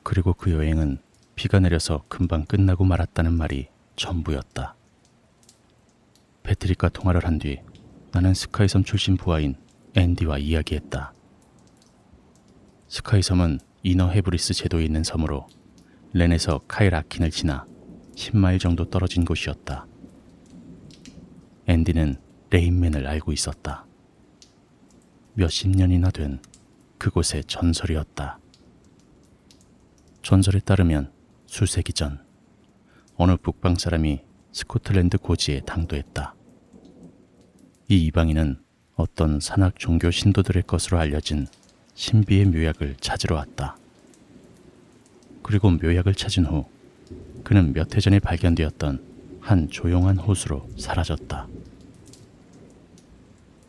그리고 그 여행은 비가 내려서 금방 끝나고 말았다는 말이 전부였다. 패트릭과 통화를 한 뒤 나는 스카이섬 출신 부하인 앤디와 이야기했다. 스카이섬은 이너 헤브리스 제도에 있는 섬으로 렌에서 카일 아킨을 지나 10마일 정도 떨어진 곳이었다. 앤디는 레인맨을 알고 있었다. 몇십 년이나 된 그곳의 전설이었다. 전설에 따르면 수세기 전 어느 북방 사람이 스코틀랜드 고지에 당도했다. 이 이방인은 어떤 산악 종교 신도들의 것으로 알려진 신비의 묘약을 찾으러 왔다. 그리고 묘약을 찾은 후 그는 몇 해 전에 발견되었던 한 조용한 호수로 사라졌다.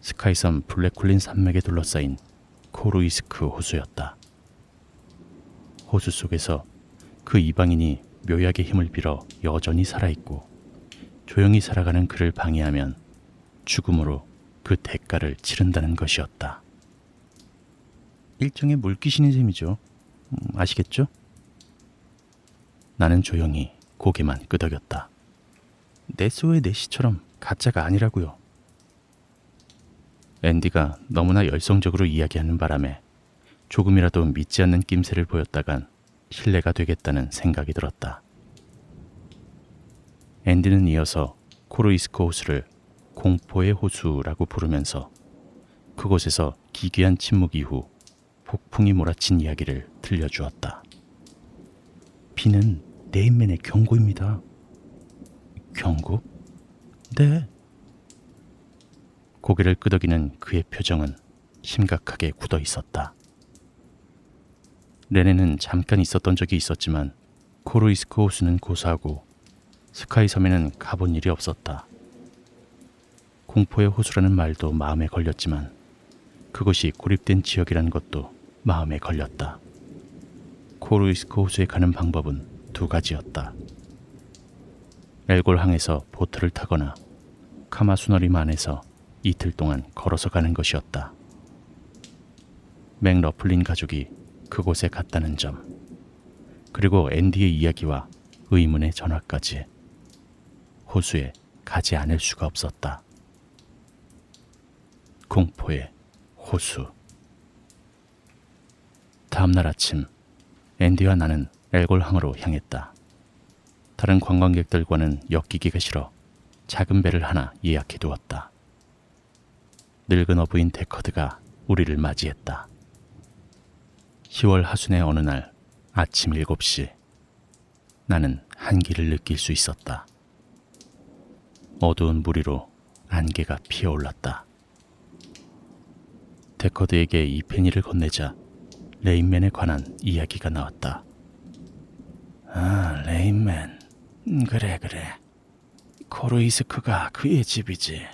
스카이섬 블랙쿨린 산맥에 둘러싸인 코르이스크 호수였다. 호수 속에서 그 이방인이 묘약의 힘을 빌어 여전히 살아있고 조용히 살아가는 그를 방해하면 죽음으로 그 대가를 치른다는 것이었다. 일종의 물귀신인 셈이죠. 아시겠죠? 나는 조용히 고개만 끄덕였다. 네스오의 네시처럼 가짜가 아니라고요. 앤디가 너무나 열성적으로 이야기하는 바람에 조금이라도 믿지 않는 낌새를 보였다간 신뢰가 되겠다는 생각이 들었다. 앤디는 이어서 코르이스크 호수를 공포의 호수라고 부르면서 그곳에서 기괴한 침묵 이후 폭풍이 몰아친 이야기를 들려주었다. 비는 레인맨의 경고입니다. 경고? 네. 고개를 끄덕이는 그의 표정은 심각하게 굳어 있었다. 렌에는 잠깐 있었던 적이 있었지만 코르이스크 호수는 고사하고 스카이섬에는 가본 일이 없었다. 공포의 호수라는 말도 마음에 걸렸지만 그것이 고립된 지역이라는 것도 마음에 걸렸다. 코르이스크 호수에 가는 방법은 두 가지였다. 엘골항에서 보트를 타거나 카마수너림 안에서 이틀 동안 걸어서 가는 것이었다. 맥러플린 가족이 그곳에 갔다는 점, 그리고 앤디의 이야기와 의문의 전화까지 호수에 가지 않을 수가 없었다. 공포의 호수. 다음날 아침, 앤디와 나는 엘골항으로 향했다. 다른 관광객들과는 엮이기가 싫어 작은 배를 하나 예약해 두었다. 늙은 어부인 데커드가 우리를 맞이했다. 10월 하순의 어느 날 아침 7시, 나는 한기를 느낄 수 있었다. 어두운 물 위로 안개가 피어올랐다. 데커드에게 이 페니를 건네자 레인맨에 관한 이야기가 나왔다. 아, 레인맨. 그래. 코르이스크가 그의 집이지.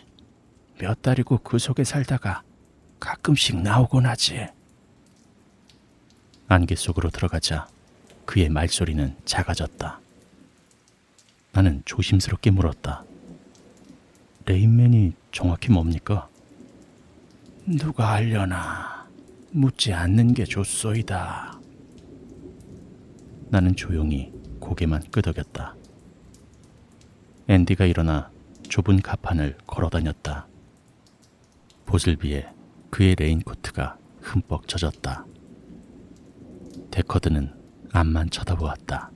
몇 달이고 그 속에 살다가 가끔씩 나오곤 하지. 안개 속으로 들어가자 그의 말소리는 작아졌다. 나는 조심스럽게 물었다. 레인맨이 정확히 뭡니까? 누가 알려나. 묻지 않는 게 좋소이다. 나는 조용히 고개만 끄덕였다. 앤디가 일어나 좁은 가판을 걸어다녔다. 보슬비에 그의 레인코트가 흠뻑 젖었다. 데커드는 앞만 쳐다보았다.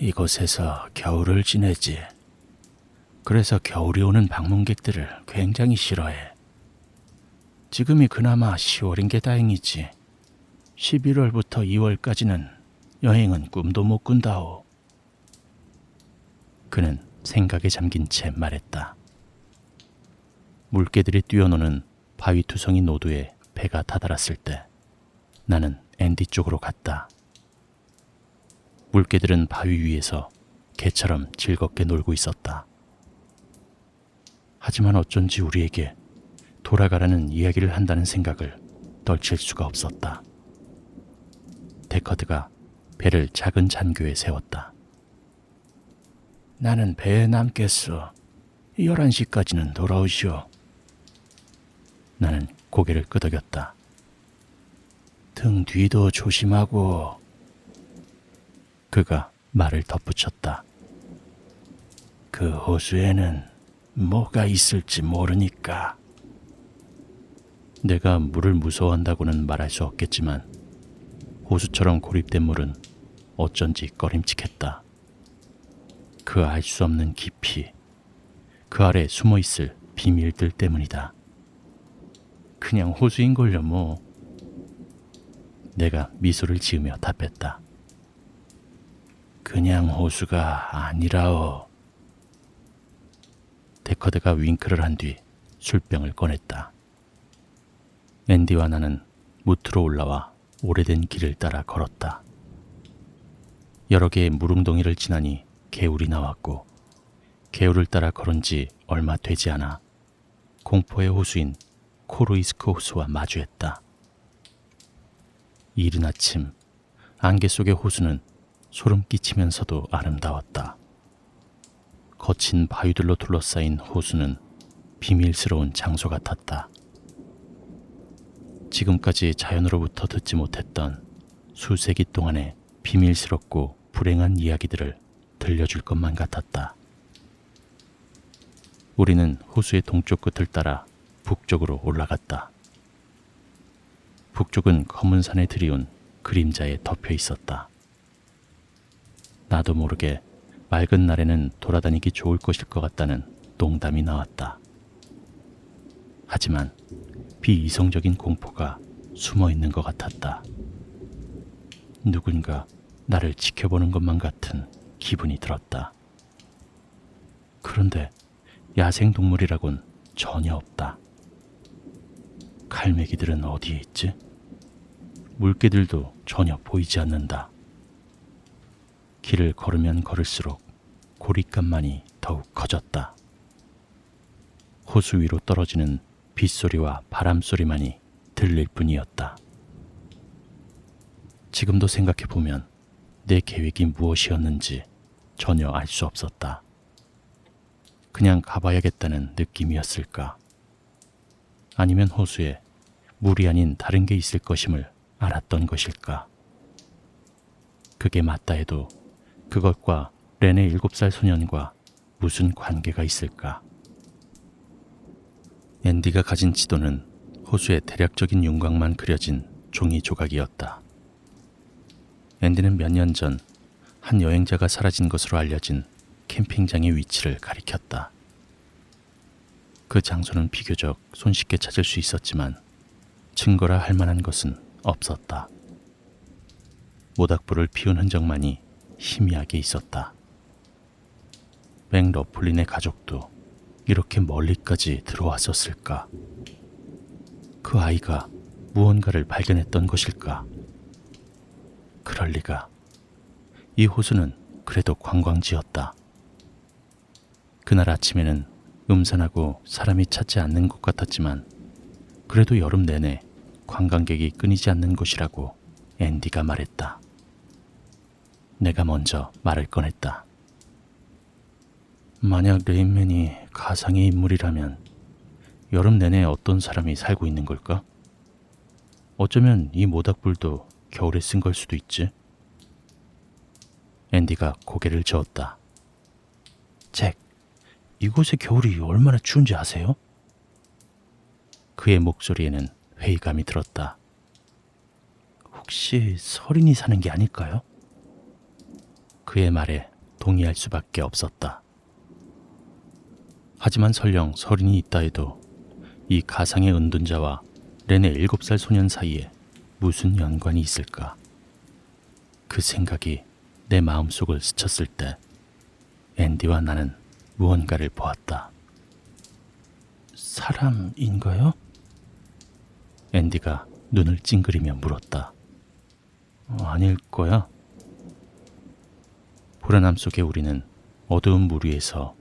이곳에서 겨울을 지내지. 그래서 겨울이 오는 방문객들을 굉장히 싫어해. 지금이 그나마 10월인 게 다행이지. 11월부터 2월까지는 여행은 꿈도 못 꾼다오. 그는 생각에 잠긴 채 말했다. 물개들이 뛰어노는 바위투성이 노도에 배가 다다랐을 때 나는 앤디 쪽으로 갔다. 물개들은 바위 위에서 개처럼 즐겁게 놀고 있었다. 하지만 어쩐지 우리에게 돌아가라는 이야기를 한다는 생각을 떨칠 수가 없었다. 데커드가 배를 작은 잔교에 세웠다. 나는 배에 남겠어. 11시까지는 돌아오시오. 나는 고개를 끄덕였다. 등 뒤도 조심하고. 그가 말을 덧붙였다. 그 호수에는 뭐가 있을지 모르니까. 내가 물을 무서워한다고는 말할 수 없겠지만 호수처럼 고립된 물은 어쩐지 꺼림칙했다. 그 알 수 없는 깊이, 그 아래 숨어있을 비밀들 때문이다. 그냥 호수인걸요 뭐. 내가 미소를 지으며 답했다. 그냥 호수가 아니라오. 데커드가 윙크를 한 뒤 술병을 꺼냈다. 앤디와 나는 무트로 올라와 오래된 길을 따라 걸었다. 여러 개의 무릉덩이를 지나니 개울이 나왔고 개울을 따라 걸은 지 얼마 되지 않아 공포의 호수인 코르이스크 호수와 마주했다. 이른 아침 안개 속의 호수는 소름 끼치면서도 아름다웠다. 거친 바위들로 둘러싸인 호수는 비밀스러운 장소 같았다. 지금까지 자연으로부터 듣지 못했던 수세기 동안의 비밀스럽고 불행한 이야기들을 들려줄 것만 같았다. 우리는 호수의 동쪽 끝을 따라 북쪽으로 올라갔다. 북쪽은 검은 산에 들이운 그림자에 덮여 있었다. 나도 모르게 맑은 날에는 돌아다니기 좋을 것일 것 같다는 농담이 나왔다. 하지만 비이성적인 공포가 숨어 있는 것 같았다. 누군가 나를 지켜보는 것만 같은 기분이 들었다. 그런데 야생동물이라곤 전혀 없다. 갈매기들은 어디에 있지? 물개들도 전혀 보이지 않는다. 길을 걸으면 걸을수록 고립감만이 더욱 커졌다. 호수 위로 떨어지는 빗소리와 바람소리만이 들릴 뿐이었다. 지금도 생각해보면 내 계획이 무엇이었는지 전혀 알 수 없었다. 그냥 가봐야겠다는 느낌이었을까? 아니면 호수에 물이 아닌 다른 게 있을 것임을 알았던 것일까? 그게 맞다 해도 그것과 렌의 7살 소년과 무슨 관계가 있을까? 앤디가 가진 지도는 호수의 대략적인 윤곽만 그려진 종이 조각이었다. 앤디는 몇 년 전 한 여행자가 사라진 것으로 알려진 캠핑장의 위치를 가리켰다. 그 장소는 비교적 손쉽게 찾을 수 있었지만 증거라 할 만한 것은 없었다. 모닥불을 피운 흔적만이 희미하게 있었다. 맥 러플린의 가족도 이렇게 멀리까지 들어왔었을까? 그 아이가 무언가를 발견했던 것일까? 그럴 리가. 이 호수는 그래도 관광지였다. 그날 아침에는 음산하고 사람이 찾지 않는 곳 같았지만 그래도 여름 내내 관광객이 끊이지 않는 곳이라고 앤디가 말했다. 내가 먼저 말을 꺼냈다. 만약 레인맨이 가상의 인물이라면 여름 내내 어떤 사람이 살고 있는 걸까? 어쩌면 이 모닥불도 겨울에 쓴 걸 수도 있지. 앤디가 고개를 저었다. 잭, 이곳의 겨울이 얼마나 추운지 아세요? 그의 목소리에는 회의감이 들었다. 혹시 서린이 사는 게 아닐까요? 그의 말에 동의할 수밖에 없었다. 하지만 설령 서린이 있다 해도 이 가상의 은둔자와 렌의 7살 소년 사이에 무슨 연관이 있을까? 그 생각이 내 마음속을 스쳤을 때 앤디와 나는 무언가를 보았다. 사람인가요? 앤디가 눈을 찡그리며 물었다. 아닐 거야. 불안함 속에 우리는 어두운 물 위에서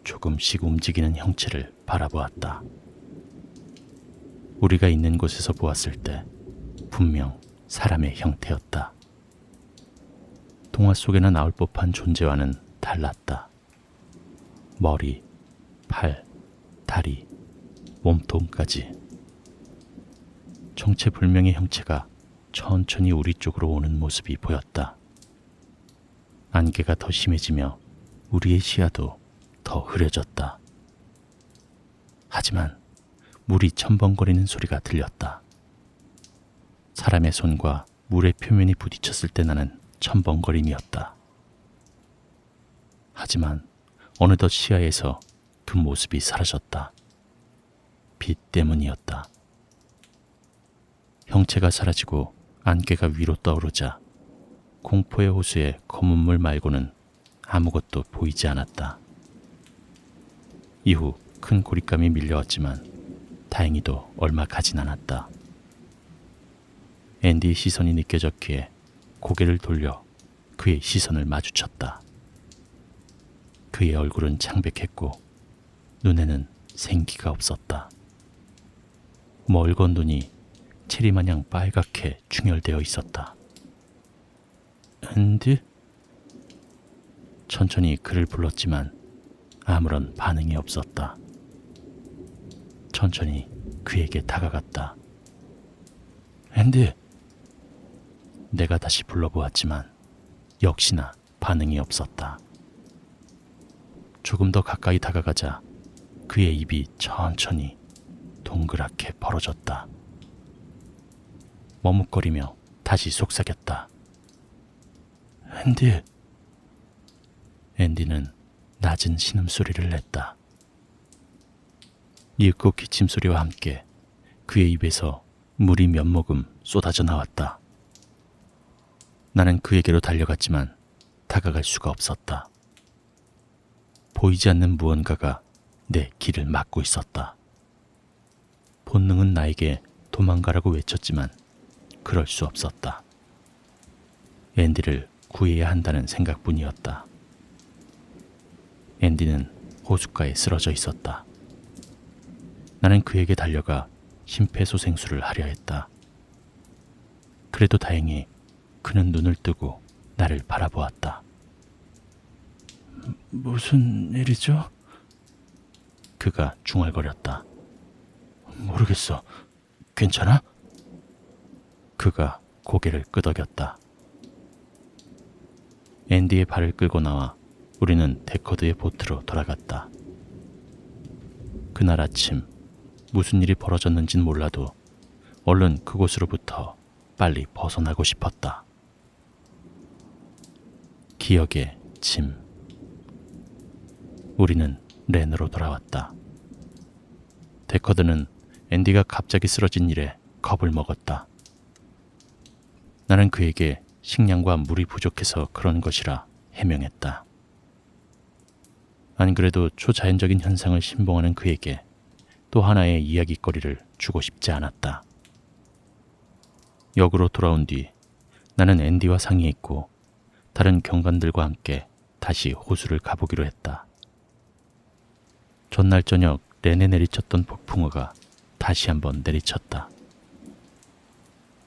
조금씩 움직이는 형체를 바라보았다. 우리가 있는 곳에서 보았을 때 분명 사람의 형태였다. 동화 속에나 나올 법한 존재와는 달랐다. 머리, 팔, 다리, 몸통까지. 정체불명의 형체가 천천히 우리 쪽으로 오는 모습이 보였다. 안개가 더 심해지며 우리의 시야도 더 흐려졌다. 하지만 물이 첨벙거리는 소리가 들렸다. 사람의 손과 물의 표면이 부딪혔을 때 나는 첨벙거림이었다. 하지만 어느덧 시야에서 그 모습이 사라졌다. 빛 때문이었다. 형체가 사라지고 안개가 위로 떠오르자 공포의 호수의 검은 물 말고는 아무것도 보이지 않았다. 이후 큰 고립감이 밀려왔지만 다행히도 얼마 가진 않았다. 앤디의 시선이 느껴졌기에 고개를 돌려 그의 시선을 마주쳤다. 그의 얼굴은 창백했고 눈에는 생기가 없었다. 멀건 눈이 체리마냥 빨갛게 충혈되어 있었다. 앤디? 천천히 그를 불렀지만 아무런 반응이 없었다. 천천히 그에게 다가갔다. 앤디! 내가 다시 불러보았지만 역시나 반응이 없었다. 조금 더 가까이 다가가자 그의 입이 천천히 동그랗게 벌어졌다. 머뭇거리며 다시 속삭였다. 앤디! 앤디는 낮은 신음소리를 냈다. 이윽고 기침소리와 함께 그의 입에서 물이 몇 모금 쏟아져 나왔다. 나는 그에게로 달려갔지만 다가갈 수가 없었다. 보이지 않는 무언가가 내 길을 막고 있었다. 본능은 나에게 도망가라고 외쳤지만 그럴 수 없었다. 앤디를 구해야 한다는 생각뿐이었다. 앤디는 호숫가에 쓰러져 있었다. 나는 그에게 달려가 심폐소생술을 하려 했다. 그래도 다행히 그는 눈을 뜨고 나를 바라보았다. 무슨 일이죠? 그가 중얼거렸다. 모르겠어. 괜찮아? 그가 고개를 끄덕였다. 앤디의 발을 끌고 나와 우리는 데커드의 보트로 돌아갔다. 그날 아침 무슨 일이 벌어졌는진 몰라도 얼른 그곳으로부터 빨리 벗어나고 싶었다. 기억의 짐. 우리는 렌으로 돌아왔다. 데커드는 앤디가 갑자기 쓰러진 일에 겁을 먹었다. 나는 그에게 식량과 물이 부족해서 그런 것이라 해명했다. 안 그래도 초자연적인 현상을 신봉하는 그에게 또 하나의 이야깃거리를 주고 싶지 않았다. 역으로 돌아온 뒤 나는 앤디와 상의했고 다른 경관들과 함께 다시 호수를 가보기로 했다. 전날 저녁 렌에 내리쳤던 폭풍우가 다시 한번 내리쳤다.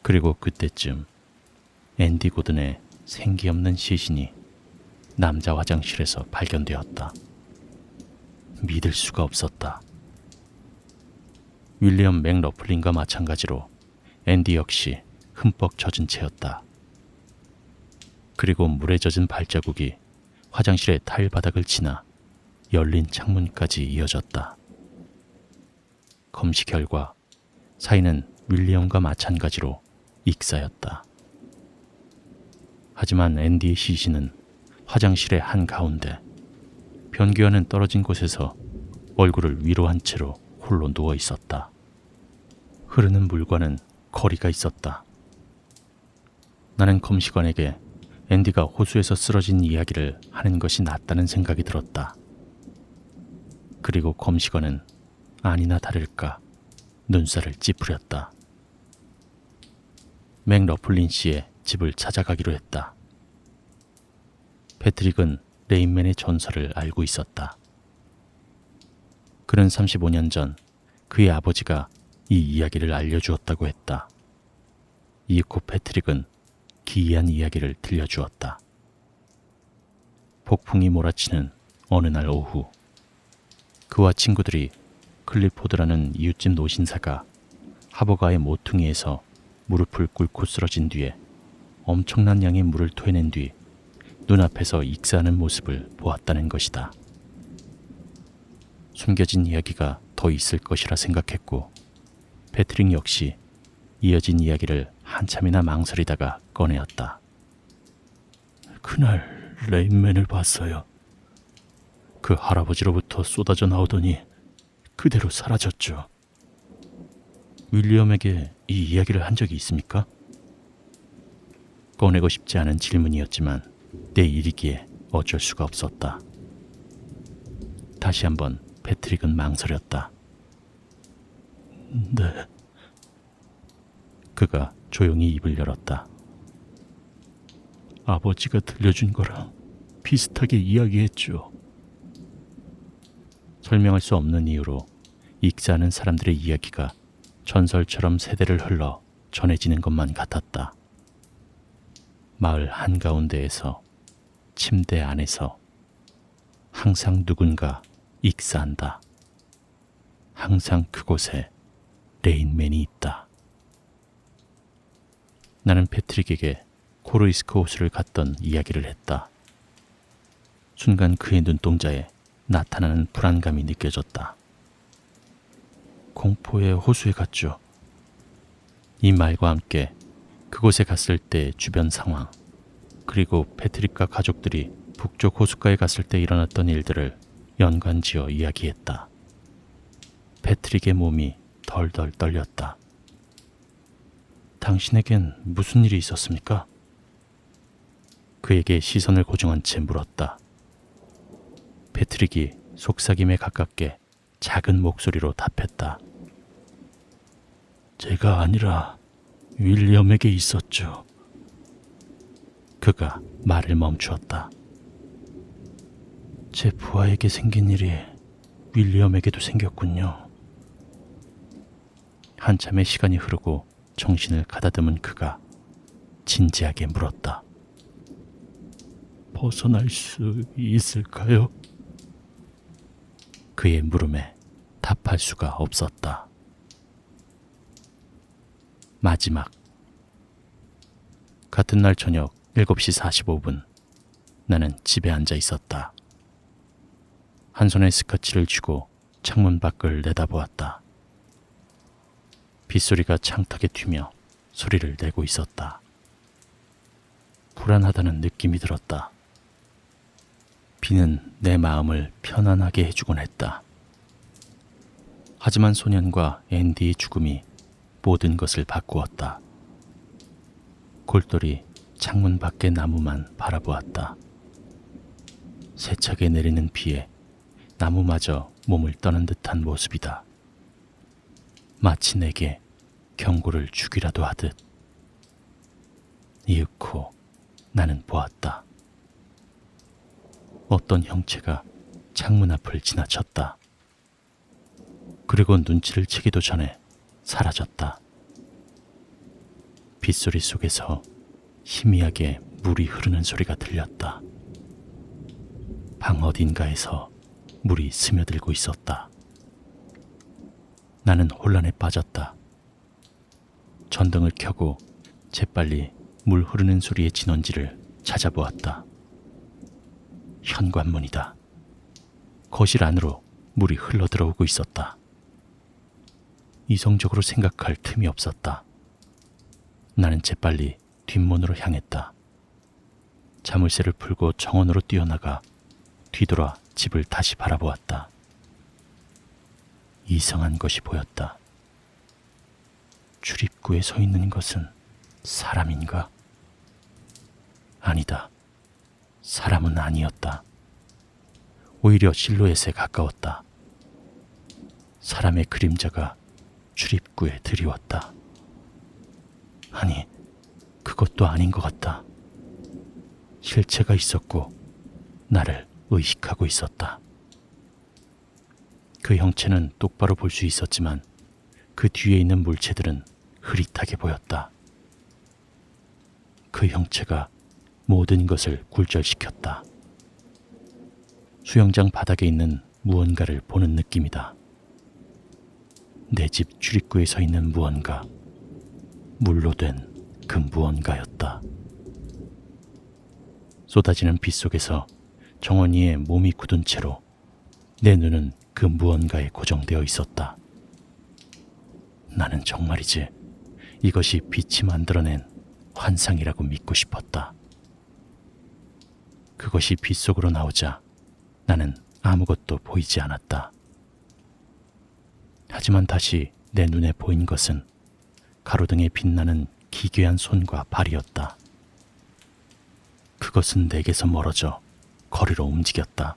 그리고 그때쯤 앤디 고든의 생기 없는 시신이 남자 화장실에서 발견되었다. 믿을 수가 없었다. 윌리엄 맥러플린과 마찬가지로 앤디 역시 흠뻑 젖은 채였다. 그리고 물에 젖은 발자국이 화장실의 타일 바닥을 지나 열린 창문까지 이어졌다. 검시 결과 사인은 윌리엄과 마찬가지로 익사였다. 하지만 앤디의 시신은 화장실의 한가운데 변기와는 떨어진 곳에서 얼굴을 위로 한 채로 홀로 누워 있었다. 흐르는 물과는 거리가 있었다. 나는 검시관에게 앤디가 호수에서 쓰러진 이야기를 하는 것이 낫다는 생각이 들었다. 그리고 검시관은 아니나 다를까 눈살을 찌푸렸다. 맥러플린 씨의 집을 찾아가기로 했다. 패트릭은 레인맨의 전설을 알고 있었다. 그는 35년 전 그의 아버지가 이 이야기를 알려주었다고 했다. 이윽고 패트릭은 기이한 이야기를 들려주었다. 폭풍이 몰아치는 어느 날 오후, 그와 친구들이 클리포드라는 이웃집 노신사가 하버가의 모퉁이에서 무릎을 꿇고 쓰러진 뒤에 엄청난 양의 물을 토해낸 뒤 눈앞에서 익사하는 모습을 보았다는 것이다. 숨겨진 이야기가 더 있을 것이라 생각했고 패트릭 역시 이어진 이야기를 한참이나 망설이다가 꺼내었다. 그날 레인맨을 봤어요. 그 할아버지로부터 쏟아져 나오더니 그대로 사라졌죠. 윌리엄에게 이 이야기를 한 적이 있습니까? 꺼내고 싶지 않은 질문이었지만 내 일이기에 어쩔 수가 없었다. 다시 한번 패트릭은 망설였다. 네. 그가 조용히 입을 열었다. 아버지가 들려준 거랑 비슷하게 이야기했죠. 설명할 수 없는 이유로 익사하는 사람들의 이야기가 전설처럼 세대를 흘러 전해지는 것만 같았다. 마을 한가운데에서 침대 안에서 항상 누군가 익사한다. 항상 그곳에 레인맨이 있다. 나는 패트릭에게 코르이스크 호수를 갔던 이야기를 했다. 순간 그의 눈동자에 나타나는 불안감이 느껴졌다. 공포의 호수에 갔죠. 이 말과 함께 그곳에 갔을 때 주변 상황, 그리고 패트릭과 가족들이 북쪽 호숫가에 갔을 때 일어났던 일들을 연관지어 이야기했다. 패트릭의 몸이 덜덜 떨렸다. 당신에겐 무슨 일이 있었습니까? 그에게 시선을 고정한 채 물었다. 패트릭이 속삭임에 가깝게 작은 목소리로 답했다. 제가 아니라 윌리엄에게 있었죠. 그가 말을 멈추었다. 제 부하에게 생긴 일이 윌리엄에게도 생겼군요. 한참의 시간이 흐르고 정신을 가다듬은 그가 진지하게 물었다. 벗어날 수 있을까요? 그의 물음에 답할 수가 없었다. 마지막. 같은 날 저녁 7시 45분, 나는 집에 앉아 있었다. 한 손에 스커치를 쥐고 창문 밖을 내다보았다. 빗소리가 창턱에 튀며 소리를 내고 있었다. 불안하다는 느낌이 들었다. 비는 내 마음을 편안하게 해주곤 했다. 하지만 소년과 앤디의 죽음이 모든 것을 바꾸었다. 골똘히 창문 밖의 나무만 바라보았다. 세차게 내리는 비에 나무마저 몸을 떠는 듯한 모습이다. 마치 내게 경고를 주기라도 하듯. 이윽고 나는 보았다. 어떤 형체가 창문 앞을 지나쳤다. 그리고 눈치를 채기도 전에 사라졌다. 빗소리 속에서 희미하게 물이 흐르는 소리가 들렸다. 방 어딘가에서 물이 스며들고 있었다. 나는 혼란에 빠졌다. 전등을 켜고 재빨리 물 흐르는 소리의 진원지를 찾아보았다. 현관문이다. 거실 안으로 물이 흘러들어오고 있었다. 이성적으로 생각할 틈이 없었다. 나는 재빨리 뒷문으로 향했다. 자물쇠를 풀고 정원으로 뛰어나가 뒤돌아 집을 다시 바라보았다. 이상한 것이 보였다. 출입구에 서 있는 것은 사람인가? 아니다. 사람은 아니었다. 오히려 실루엣에 가까웠다. 사람의 그림자가 출입구에 드리웠다. 아니, 그것도 아닌 것 같다. 실체가 있었고 나를 의식하고 있었다. 그 형체는 똑바로 볼 수 있었지만 그 뒤에 있는 물체들은 흐릿하게 보였다. 그 형체가 모든 것을 굴절시켰다. 수영장 바닥에 있는 무언가를 보는 느낌이다. 내 집 출입구에 서 있는 무언가, 물로 된 그 무언가였다. 쏟아지는 빗 속에서 정원이의 몸이 굳은 채로 내 눈은 그 무언가에 고정되어 있었다. 나는 정말이지 이것이 빛이 만들어낸 환상이라고 믿고 싶었다. 그것이 빛 속으로 나오자 나는 아무것도 보이지 않았다. 하지만 다시 내 눈에 보인 것은 가로등에 빛나는 기괴한 손과 발이었다. 그것은 내게서 멀어져 거리로 움직였다.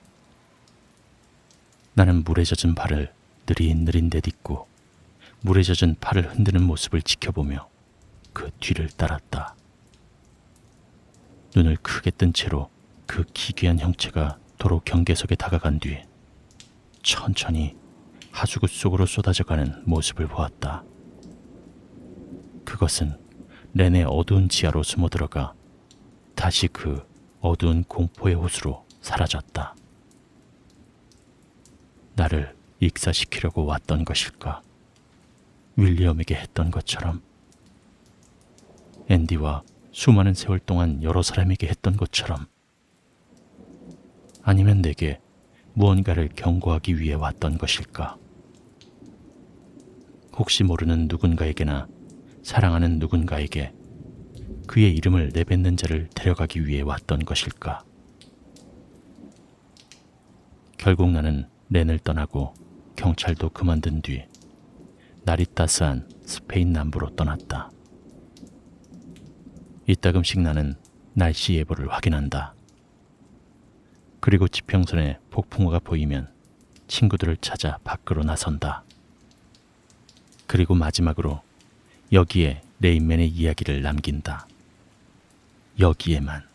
나는 물에 젖은 발을 느릿느릿 내딛고 물에 젖은 팔을 흔드는 모습을 지켜보며 그 뒤를 따랐다. 눈을 크게 뜬 채로 그 기괴한 형체가 도로 경계석에 다가간 뒤 천천히 하수구 속으로 쏟아져가는 모습을 보았다. 그것은 렌의 어두운 지하로 숨어들어가 다시 그 어두운 공포의 호수로 사라졌다. 나를 익사시키려고 왔던 것일까? 윌리엄에게 했던 것처럼, 앤디와 수많은 세월 동안 여러 사람에게 했던 것처럼, 아니면 내게 무언가를 경고하기 위해 왔던 것일까? 혹시 모르는 누군가에게나 사랑하는 누군가에게 그의 이름을 내뱉는 자를 데려가기 위해 왔던 것일까? 결국 나는 렌을 떠나고 경찰도 그만둔 뒤 날이 따스한 스페인 남부로 떠났다. 이따금씩 나는 날씨 예보를 확인한다. 그리고 지평선에 폭풍우가 보이면 친구들을 찾아 밖으로 나선다. 그리고 마지막으로 여기에 레인맨의 이야기를 남긴다. 여기에만.